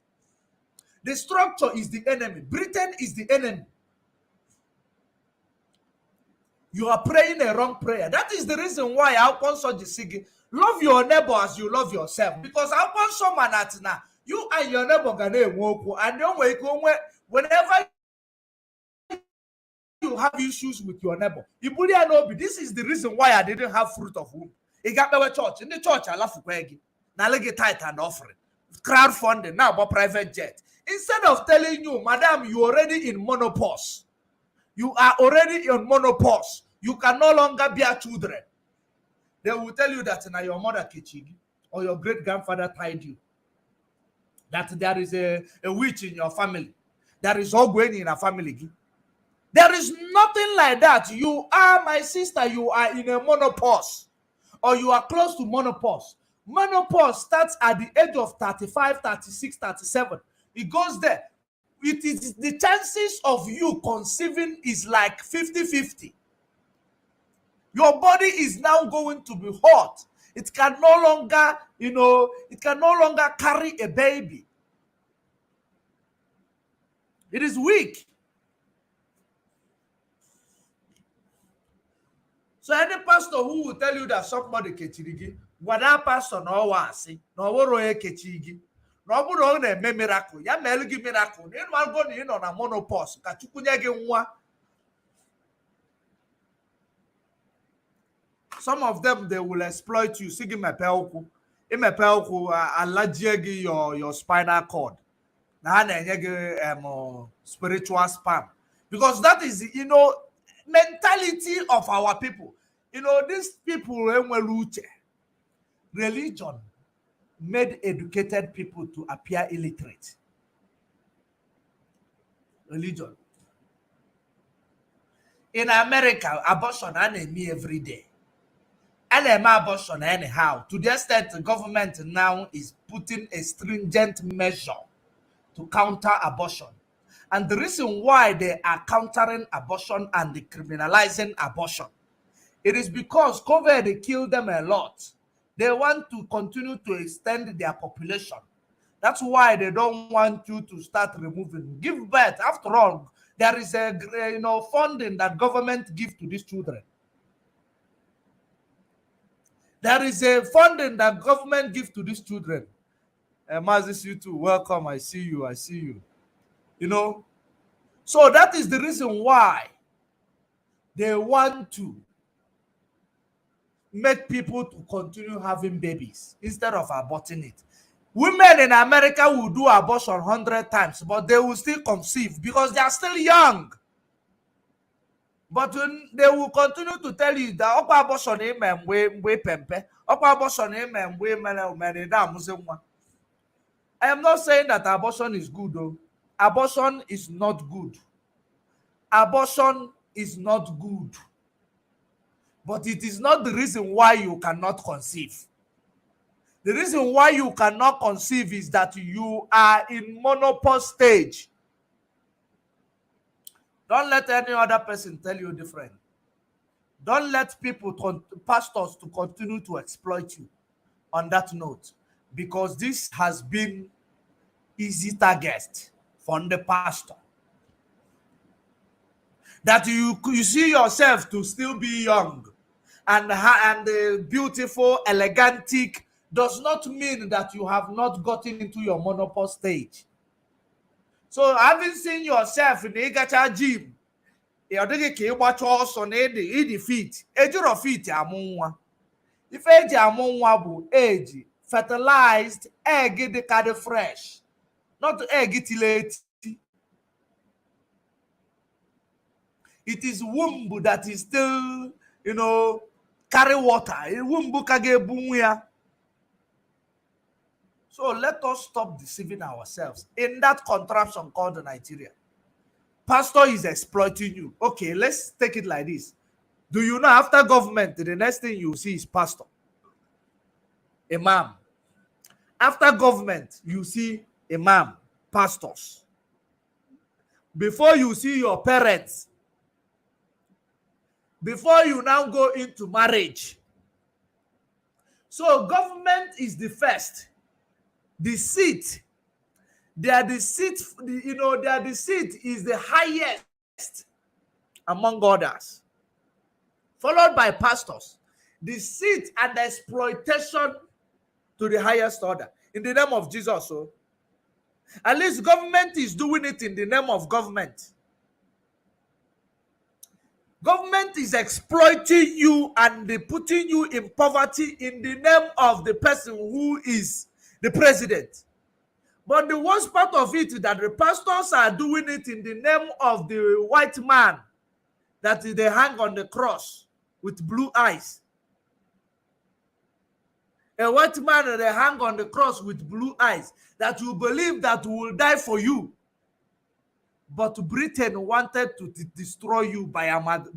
The structure is the enemy. Britain is the enemy. You are praying a wrong prayer. That is the reason why I also say, love your neighbor as you love yourself. Because I want someone at now. You and your neighbor can walk, and whenever you have issues with your neighbor, this is the reason why I didn't have fruit of womb. It got my church. In the church, I love now let get tithe and offering, crowdfunding now about private jet. Instead of telling you, madam, you already in menopause. You are already in menopause. You can no longer bear children. They will tell you that now your mother Kichigi or your great grandfather tied you. That there is a witch in your family. There is Ogwen in a family. There is nothing like that. You are, my sister, you are in a menopause. Or you are close to menopause. Menopause starts at the age of 35, 36, 37. It goes there. It is the chances of you conceiving is like 50-50. Your body is now going to be hot. It can no longer, it can no longer carry a baby. It is weak. So any pastor who will tell you that somebody kechirigi, what that pastor no wasi, no woro kechigi, no buru na eme miracle, ya melu gi miracle. Ni no go ni no na menopause, ka chukwu nye gi nwa. Some of them, they will exploit you. Sigi mepe oku. Imepe oku allergy your spinal cord. Na na-enye gi spiritual spam. Because that is, mentality of our people. These people, religion made educated people to appear illiterate. Religion. In America, abortion enemy every day. And abortion anyhow. To the extent the government now is putting a stringent measure to counter abortion. And the reason why they are countering abortion and decriminalizing abortion, it is because COVID killed them a lot. They want to continue to extend their population. That's why they don't want you to start removing. Give birth. After all, there is a funding that government gives to these children. There is a funding that government gives to these children. Mazis, you too. Welcome. I see you. I see you. So that is the reason why they want to make people to continue having babies instead of aborting it. Women in America will do abortion 100 times, but they will still conceive because they are still young. But they will continue to tell you that abortion I am not saying that abortion is good, though. Abortion is not good. Abortion is not good. But it is not the reason why you cannot conceive. The reason why you cannot conceive is that you are in menopause stage. Don't let any other person tell you different. Don't let people, pastors, to continue to exploit you on that note, because this has been easy target from the pastor. That you see yourself to still be young and beautiful, elegantic, does not mean that you have not gotten into your menopause stage. So having seen yourself in the Igacha gym, you're doing a watch also need the feet. Age of feet amonwa. If age amonwa bu age fertilized egg the carry fresh, not egg late. It is womb that is still, carry water. Womb kage bunya. So let us stop deceiving ourselves in that contraption called Nigeria. Pastor is exploiting you. Okay, let's take it like this. Do you know after government, the next thing you see is pastor, imam. After government, you see imam, pastors. Before you see your parents, before you now go into marriage. So government is the first. The seat, they are the seat, they are the seat is the highest among others. Followed by pastors. The seat and the exploitation to the highest order. In the name of Jesus. So at least government is doing it in the name of government. Government is exploiting you and they putting you in poverty in the name of the person who is the president. But the worst part of it is that the pastors are doing it in the name of the white man that they hang on the cross with blue eyes. A white man that they hang on the cross with blue eyes that you believe that will die for you. But Britain wanted to destroy you by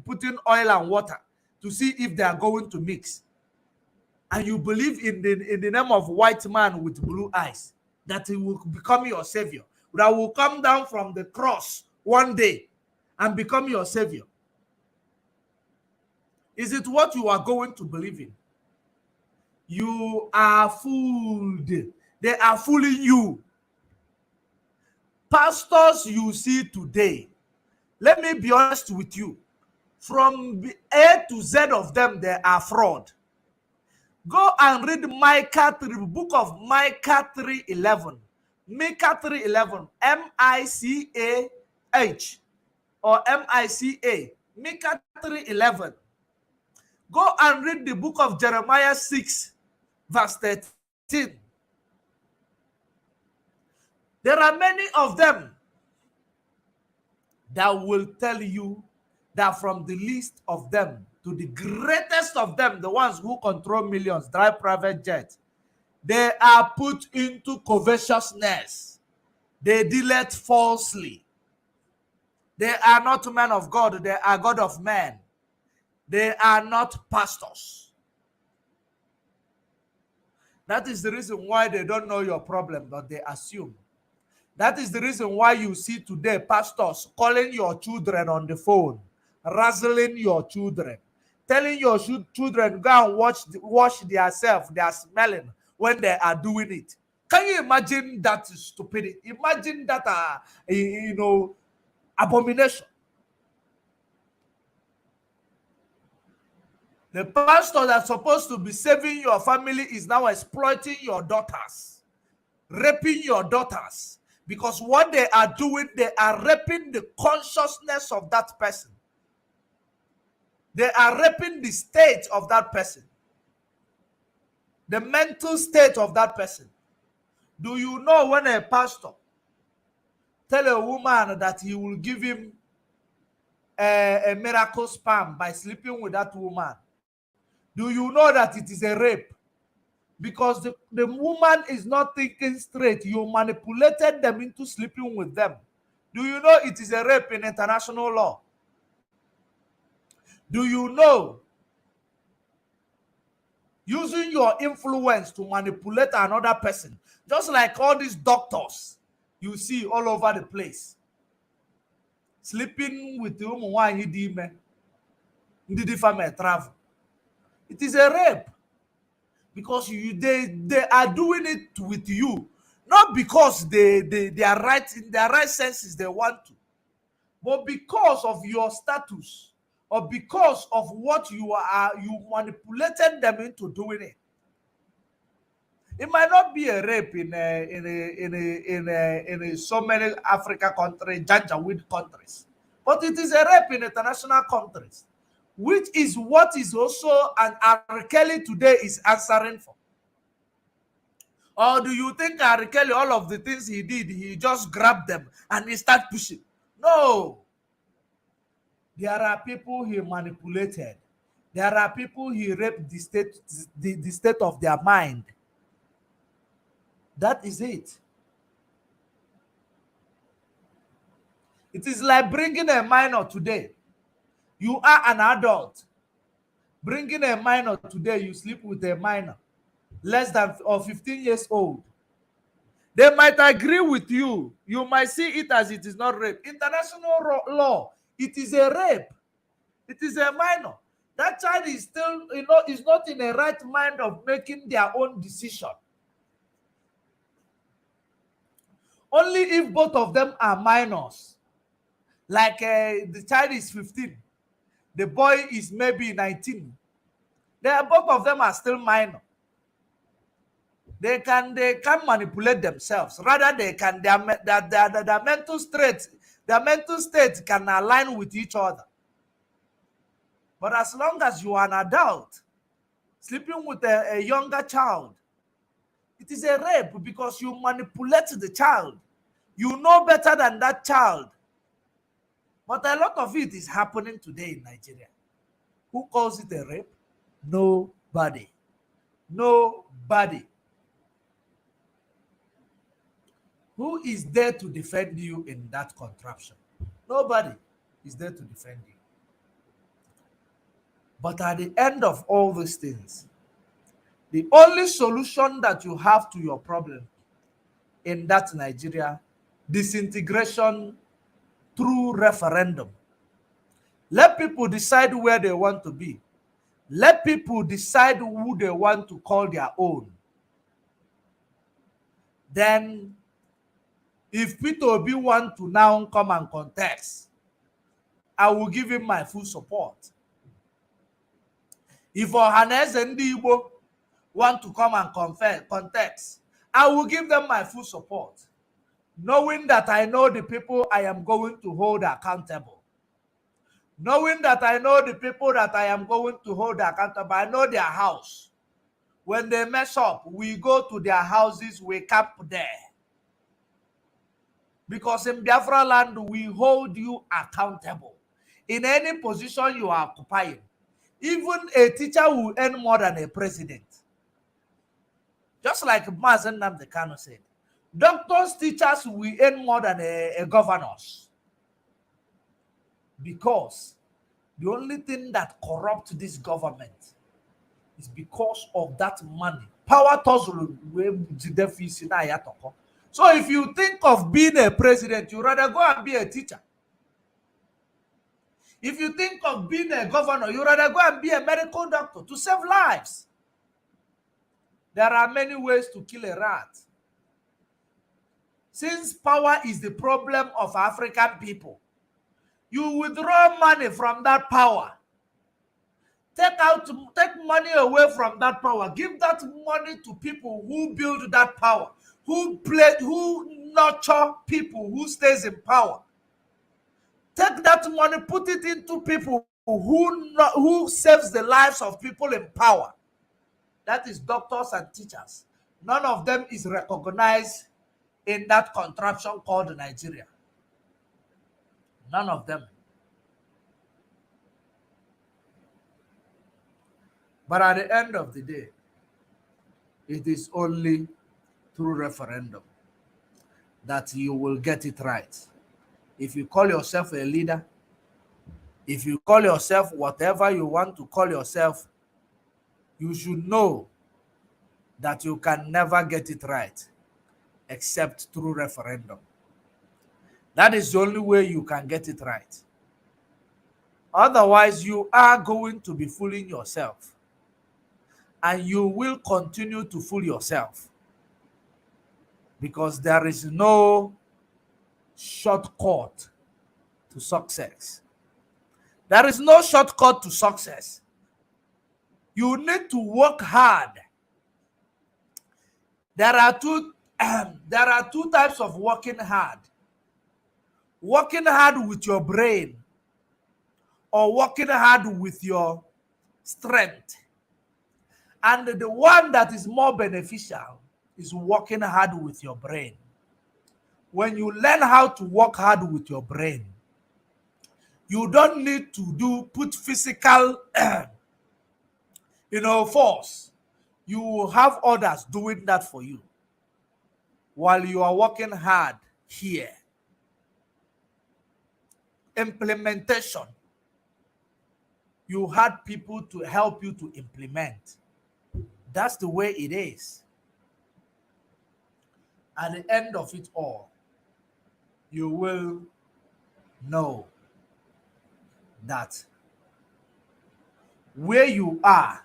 putting oil and water to see if they are going to mix. And you believe in the name of white man with blue eyes that he will become your savior, that will come down from the cross one day and become your savior. Is it what you are going to believe in? You are fooled. They are fooling you. Pastors you see today, let me be honest with you, from A to Z of them, they are fraud. Go and read Micah 3, book of Micah 3:11. Micah 3:11, M-I-C-A-H or M-I-C-A. Micah 3:11. Go and read the book of Jeremiah 6, verse 13. There are many of them that will tell you that from the least of them to the greatest of them, the ones who control millions, drive private jets, they are put into covetousness. They deal falsely. They are not men of God. They are God of men. They are not pastors. That is the reason why they don't know your problem, but they assume. That is the reason why you see today pastors calling your children on the phone, razzling your children, telling your children go and wash themselves, they are smelling when they are doing it. Can you imagine that stupidity? Imagine that abomination. The pastor that's supposed to be saving your family is now exploiting your daughters, raping your daughters. Because what they are doing, they are raping the consciousness of that person. They are raping the state of that person. The mental state of that person. Do you know when a pastor tell a woman that he will give him a miracle sperm by sleeping with that woman? Do you know that it is a rape? Because the woman is not thinking straight. You manipulated them into sleeping with them. Do you know it is a rape in international law? Do you know using your influence to manipulate another person, just like all these doctors you see all over the place, sleeping with the woman travel? It is a rape. Because they are doing it with you, not because they are right in their right senses they want to, but because of your status or because of what you manipulated them into doing it. It might not be a rape in so many Africa countries, Janjaweed countries, but it is a rape in international countries, which is what is also an R. Kelly today is answering for. Or do you think R. Kelly, all of the things he did, he just grabbed them and he started pushing? No. There are people he manipulated. There are people he raped the state of their mind. That is it. It is like bringing a minor today. You are an adult. Bringing a minor today, you sleep with a minor less than or 15 years old. They might agree with you. You might see it as it is not rape. International law, it is a rape. It is a minor. That child is still, is not in a right mind of making their own decision. Only if both of them are minors. Like the child is 15, the boy is maybe 19. Both of them are still minor. They can manipulate themselves. Rather, they can their mental state can align with each other. But as long as you are an adult sleeping with a younger child, it is a rape because you manipulate the child. You know better than that child. But a lot of it is happening today in Nigeria. Who calls it a rape? Nobody. Nobody. Who is there to defend you in that contraption? Nobody is there to defend you. But at the end of all these things, the only solution that you have to your problem in that Nigeria, disintegration through referendum. Let people decide where they want to be. Let people decide who they want to call their own. Then, if Peter Obi want to now come and contest, I will give him my full support. If Ohaneze Ndi Igbo want to come and contest, I will give them my full support, knowing that I know the people I am going to hold accountable. Knowing that I know the people that I am going to hold accountable, I know their house. When they mess up, we go to their houses, we camp there. Because in Biafra land, we hold you accountable. In any position you are occupying, even a teacher will earn more than a president. Just like Mazen Nnamdi Kanu said, doctors, teachers will earn more than a governors. Because the only thing that corrupts this government is because of that money. Power tussle. So if you think of being a president, you rather go and be a teacher. If you think of being a governor, you rather go and be a medical doctor to save lives. There are many ways to kill a rat. Since power is the problem of African people, you withdraw money from that power. Take money away from that power. Give that money to people who build that power, who nurture people who stays in power. Take that money, put it into people who saves the lives of people in power. That is doctors and teachers. None of them is recognized in that contraption called Nigeria. None of them. But at the end of the day, it is only through referendum that you will get it right. If you call yourself a leader, if you call yourself whatever you want to call yourself, you should know that you can never get it right except through referendum. That is the only way you can get it right. Otherwise, you are going to be fooling yourself. And you will continue to fool yourself. Because there is no shortcut to success. There is no shortcut to success. You need to work hard. There are two there are two types of working hard. Working hard with your brain or working hard with your strength. And the one that is more beneficial is working hard with your brain. When you learn how to work hard with your brain, you don't need to put physical force. You will have others doing that for you while you are working hard here. Implementation. You had people to help you to implement. That's the way it is. At the end of it all, you will know that where you are,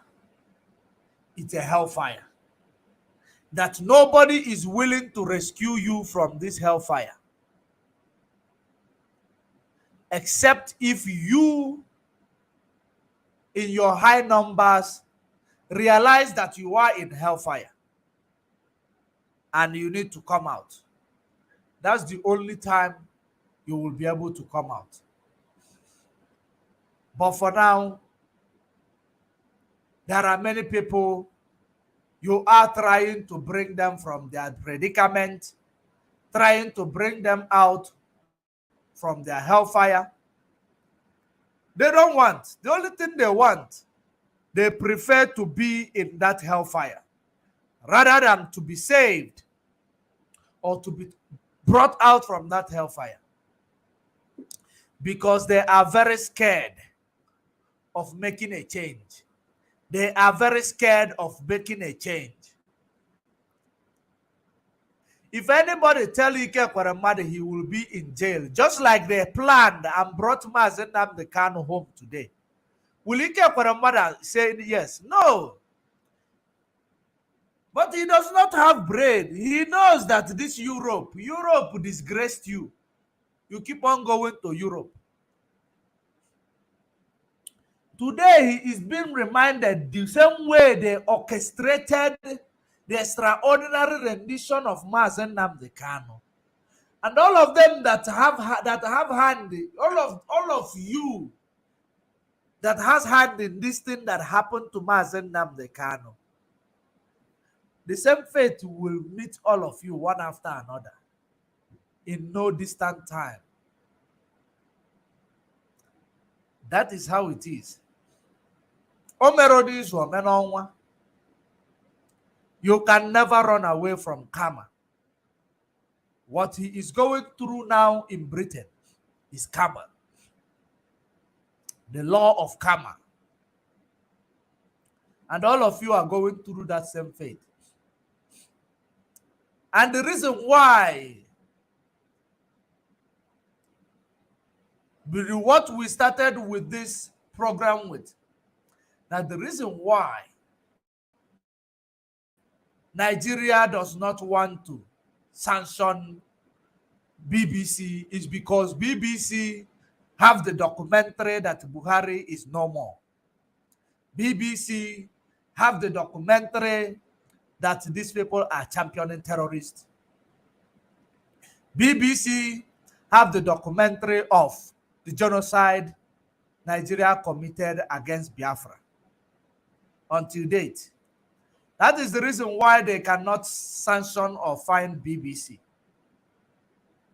it's a hellfire. That nobody is willing to rescue you from this hellfire. Except if you, in your high numbers, realize that you are in hellfire and you need to come out. That's the only time you will be able to come out. But for now, there are many people, you are trying to bring them from their predicament, trying to bring them out from their hellfire. They don't want. The only thing they want, they prefer to be in that hellfire rather than to be saved or to be brought out from that hellfire, because they are very scared of making a change. They are very scared of making a change. If anybody tell Ike Kwaramada he will be in jail, just like they planned and brought Mazen Nnamdi Kanu home today, will Ike Kwaramada say yes? No. But he does not have brain. He knows that this Europe disgraced you. You keep on going to Europe. Today, he is being reminded the same way they orchestrated the extraordinary rendition of Mazen Nnamdi Kanu. And all of them that have hand, all of you that has hand in this thing that happened to Mazen Nnamdi Kanu, the same fate will meet all of you one after another in no distant time. That is how it is. You can never run away from karma. What he is going through now in Britain is karma. The law of karma. And all of you are going through that same fate. And the reason why, what we started with this program with, that the reason why Nigeria does not want to sanction BBC is because BBC have the documentary that Buhari is no more. BBC have the documentary that these people are championing terrorists. BBC have the documentary of the genocide Nigeria committed against Biafra until date. That is the reason why they cannot sanction or fine BBC.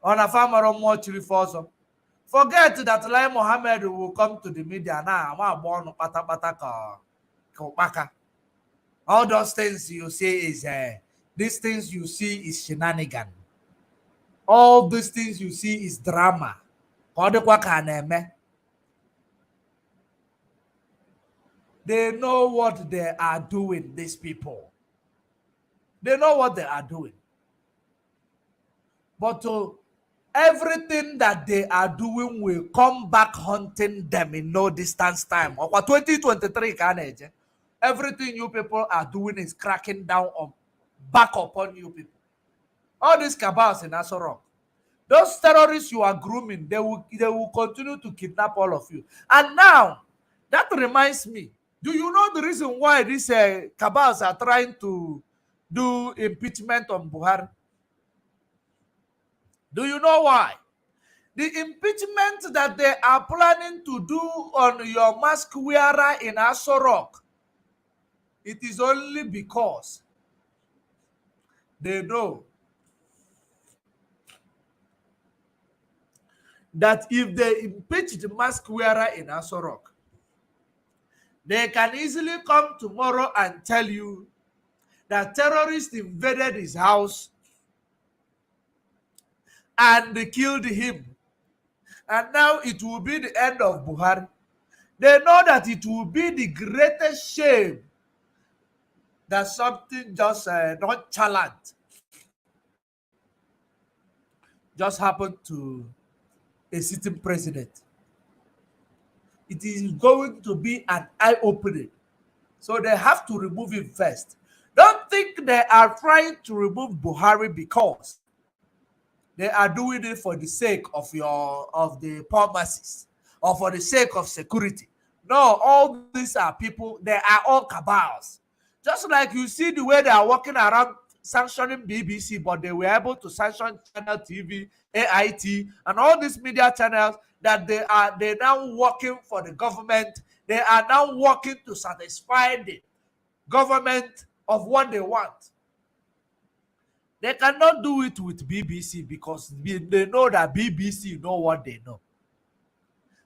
On a farmer more chilifoso. Forget that Lai Mohammed will come to the media now. All those things you see is these things you see is shenanigan. All these things you see is drama. They know what they are doing, these people. They know what they are doing. But everything that they are doing will come back hunting them in no distance time. 2023, everything you people are doing is cracking down on back upon you people. All these cabals in Asorok, those terrorists you are grooming, they will continue to kidnap all of you. And now, that reminds me, do you know the reason why these cabals are trying to do impeachment on Buhari. Do you know why? The impeachment that they are planning to do on your mask wearer in Aso Rock, it is only because they know that if they impeach the mask wearer in Aso Rock, they can easily come tomorrow and tell you that terrorists invaded his house and they killed him. And now it will be the end of Buhari. They know that it will be the greatest shame that something just nonchalant just happened to a sitting president. It is going to be an eye-opening. So they have to remove him first. Don't think they are trying to remove Buhari because they are doing it for the sake of the poor masses or for the sake of security. No, all these are people, they are all cabals. Just like you see the way they are walking around sanctioning BBC, but they were able to sanction Channel TV, AIT, and all these media channels that they now working for the government. They are now working to satisfy the government of what they want. They cannot do it with BBC because they know that BBC know what they know.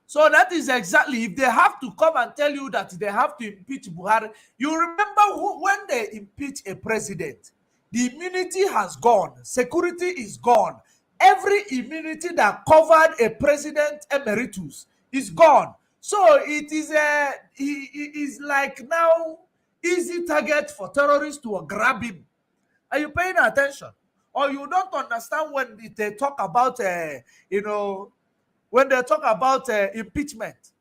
So that is exactly, if they have to come and tell you that they have to impeach Buhari, you remember when they impeach a president, the immunity has gone, security is gone. Every immunity that covered a president emeritus is gone. So it is like now easy target for terrorists to grab him. Are you paying attention? Or you don't understand when they talk about, when they talk about impeachment?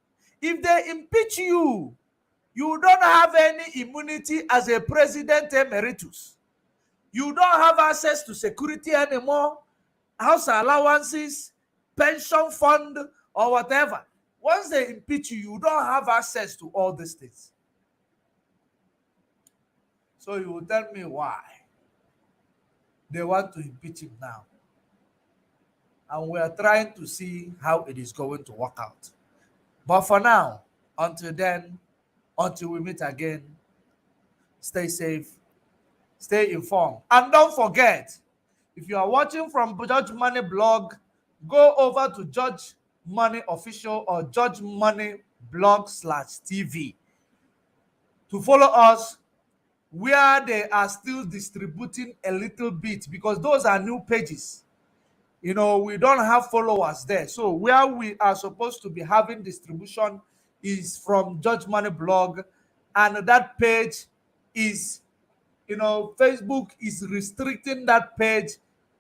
If they impeach you, you don't have any immunity as a president emeritus. You don't have access to security anymore, house allowances, pension fund, or whatever. Once they impeach you, you don't have access to all these things. So you will tell me why they want to impeach him now. And we are trying to see how it is going to work out. But for now, until then, until we meet again, stay safe, stay informed. And don't forget, if you are watching from Judge Money blog, go over to Judge Money Official or Judge Money blog/TV to follow us, where they are still distributing a little bit, because those are new pages. We don't have followers there. So where we are supposed to be having distribution is from Judge Money blog, and that page is, Facebook is restricting that page,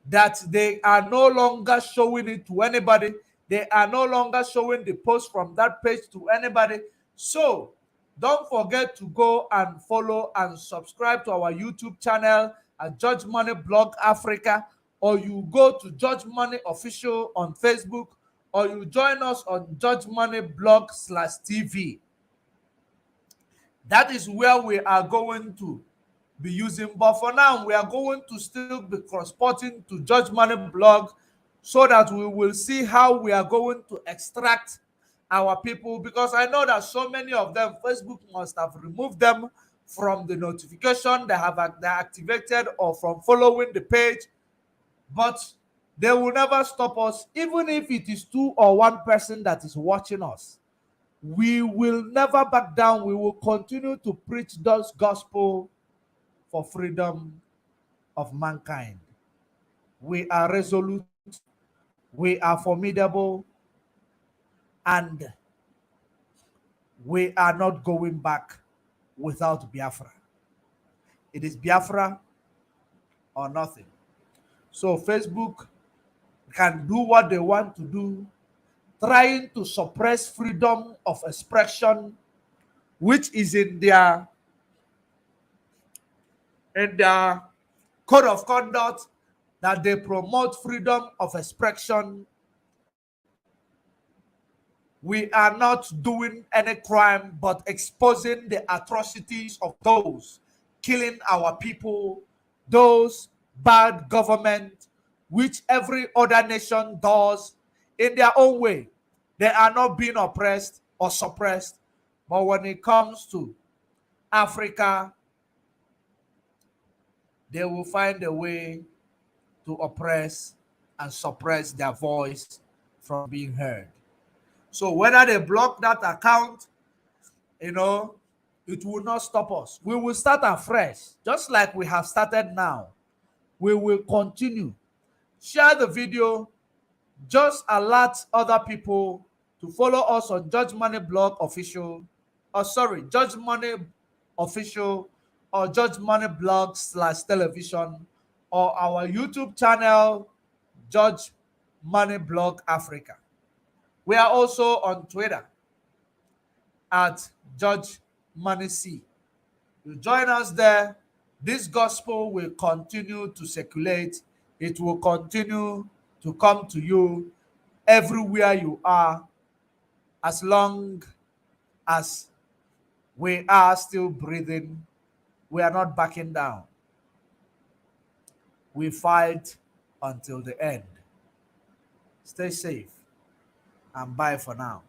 that they are no longer showing it to anybody. They are no longer showing the post from that page to anybody. So don't forget to go and follow and subscribe to our YouTube channel at Judge Money Blog Africa, or you go to Judge Money Official on Facebook, or you join us on Judge Money blog/TV. That is where we are going to be using. But for now, we are going to still be transporting to Judge Money blog, so that we will see how we are going to extract our people, because I know that so many of them, Facebook must have removed them from the notification they activated, or from following the page. But they will never stop us, even if it is 2 or 1 person that is watching us. We will never back down. We will continue to preach God's gospel for freedom of mankind. We are resolute, we are formidable, and we are not going back without Biafra. It is Biafra or nothing. So Facebook can do what they want to do, trying to suppress freedom of expression, which is in their code of conduct, that they promote freedom of expression. We are not doing any crime, but exposing the atrocities of those killing our people, those bad government which every other nation does in their own way. They are not being oppressed or suppressed. But when it comes to Africa, they will find a way to oppress and suppress their voice from being heard. So whether they block that account, you know, it will not stop us. We will start afresh, just like we have started now. We will continue. Share the video. Just alert other people to follow us on Judge Money Blog Official. Oh, sorry, Judge Money Official or Judge Money Blog / television, or our YouTube channel, Judge Money Blog Africa. We are also on Twitter at Judge Money C. You join us there. This gospel will continue to circulate. It will continue to come to you everywhere you are, as long as we are still breathing. We are not backing down. We fight until the end. Stay safe and bye for now.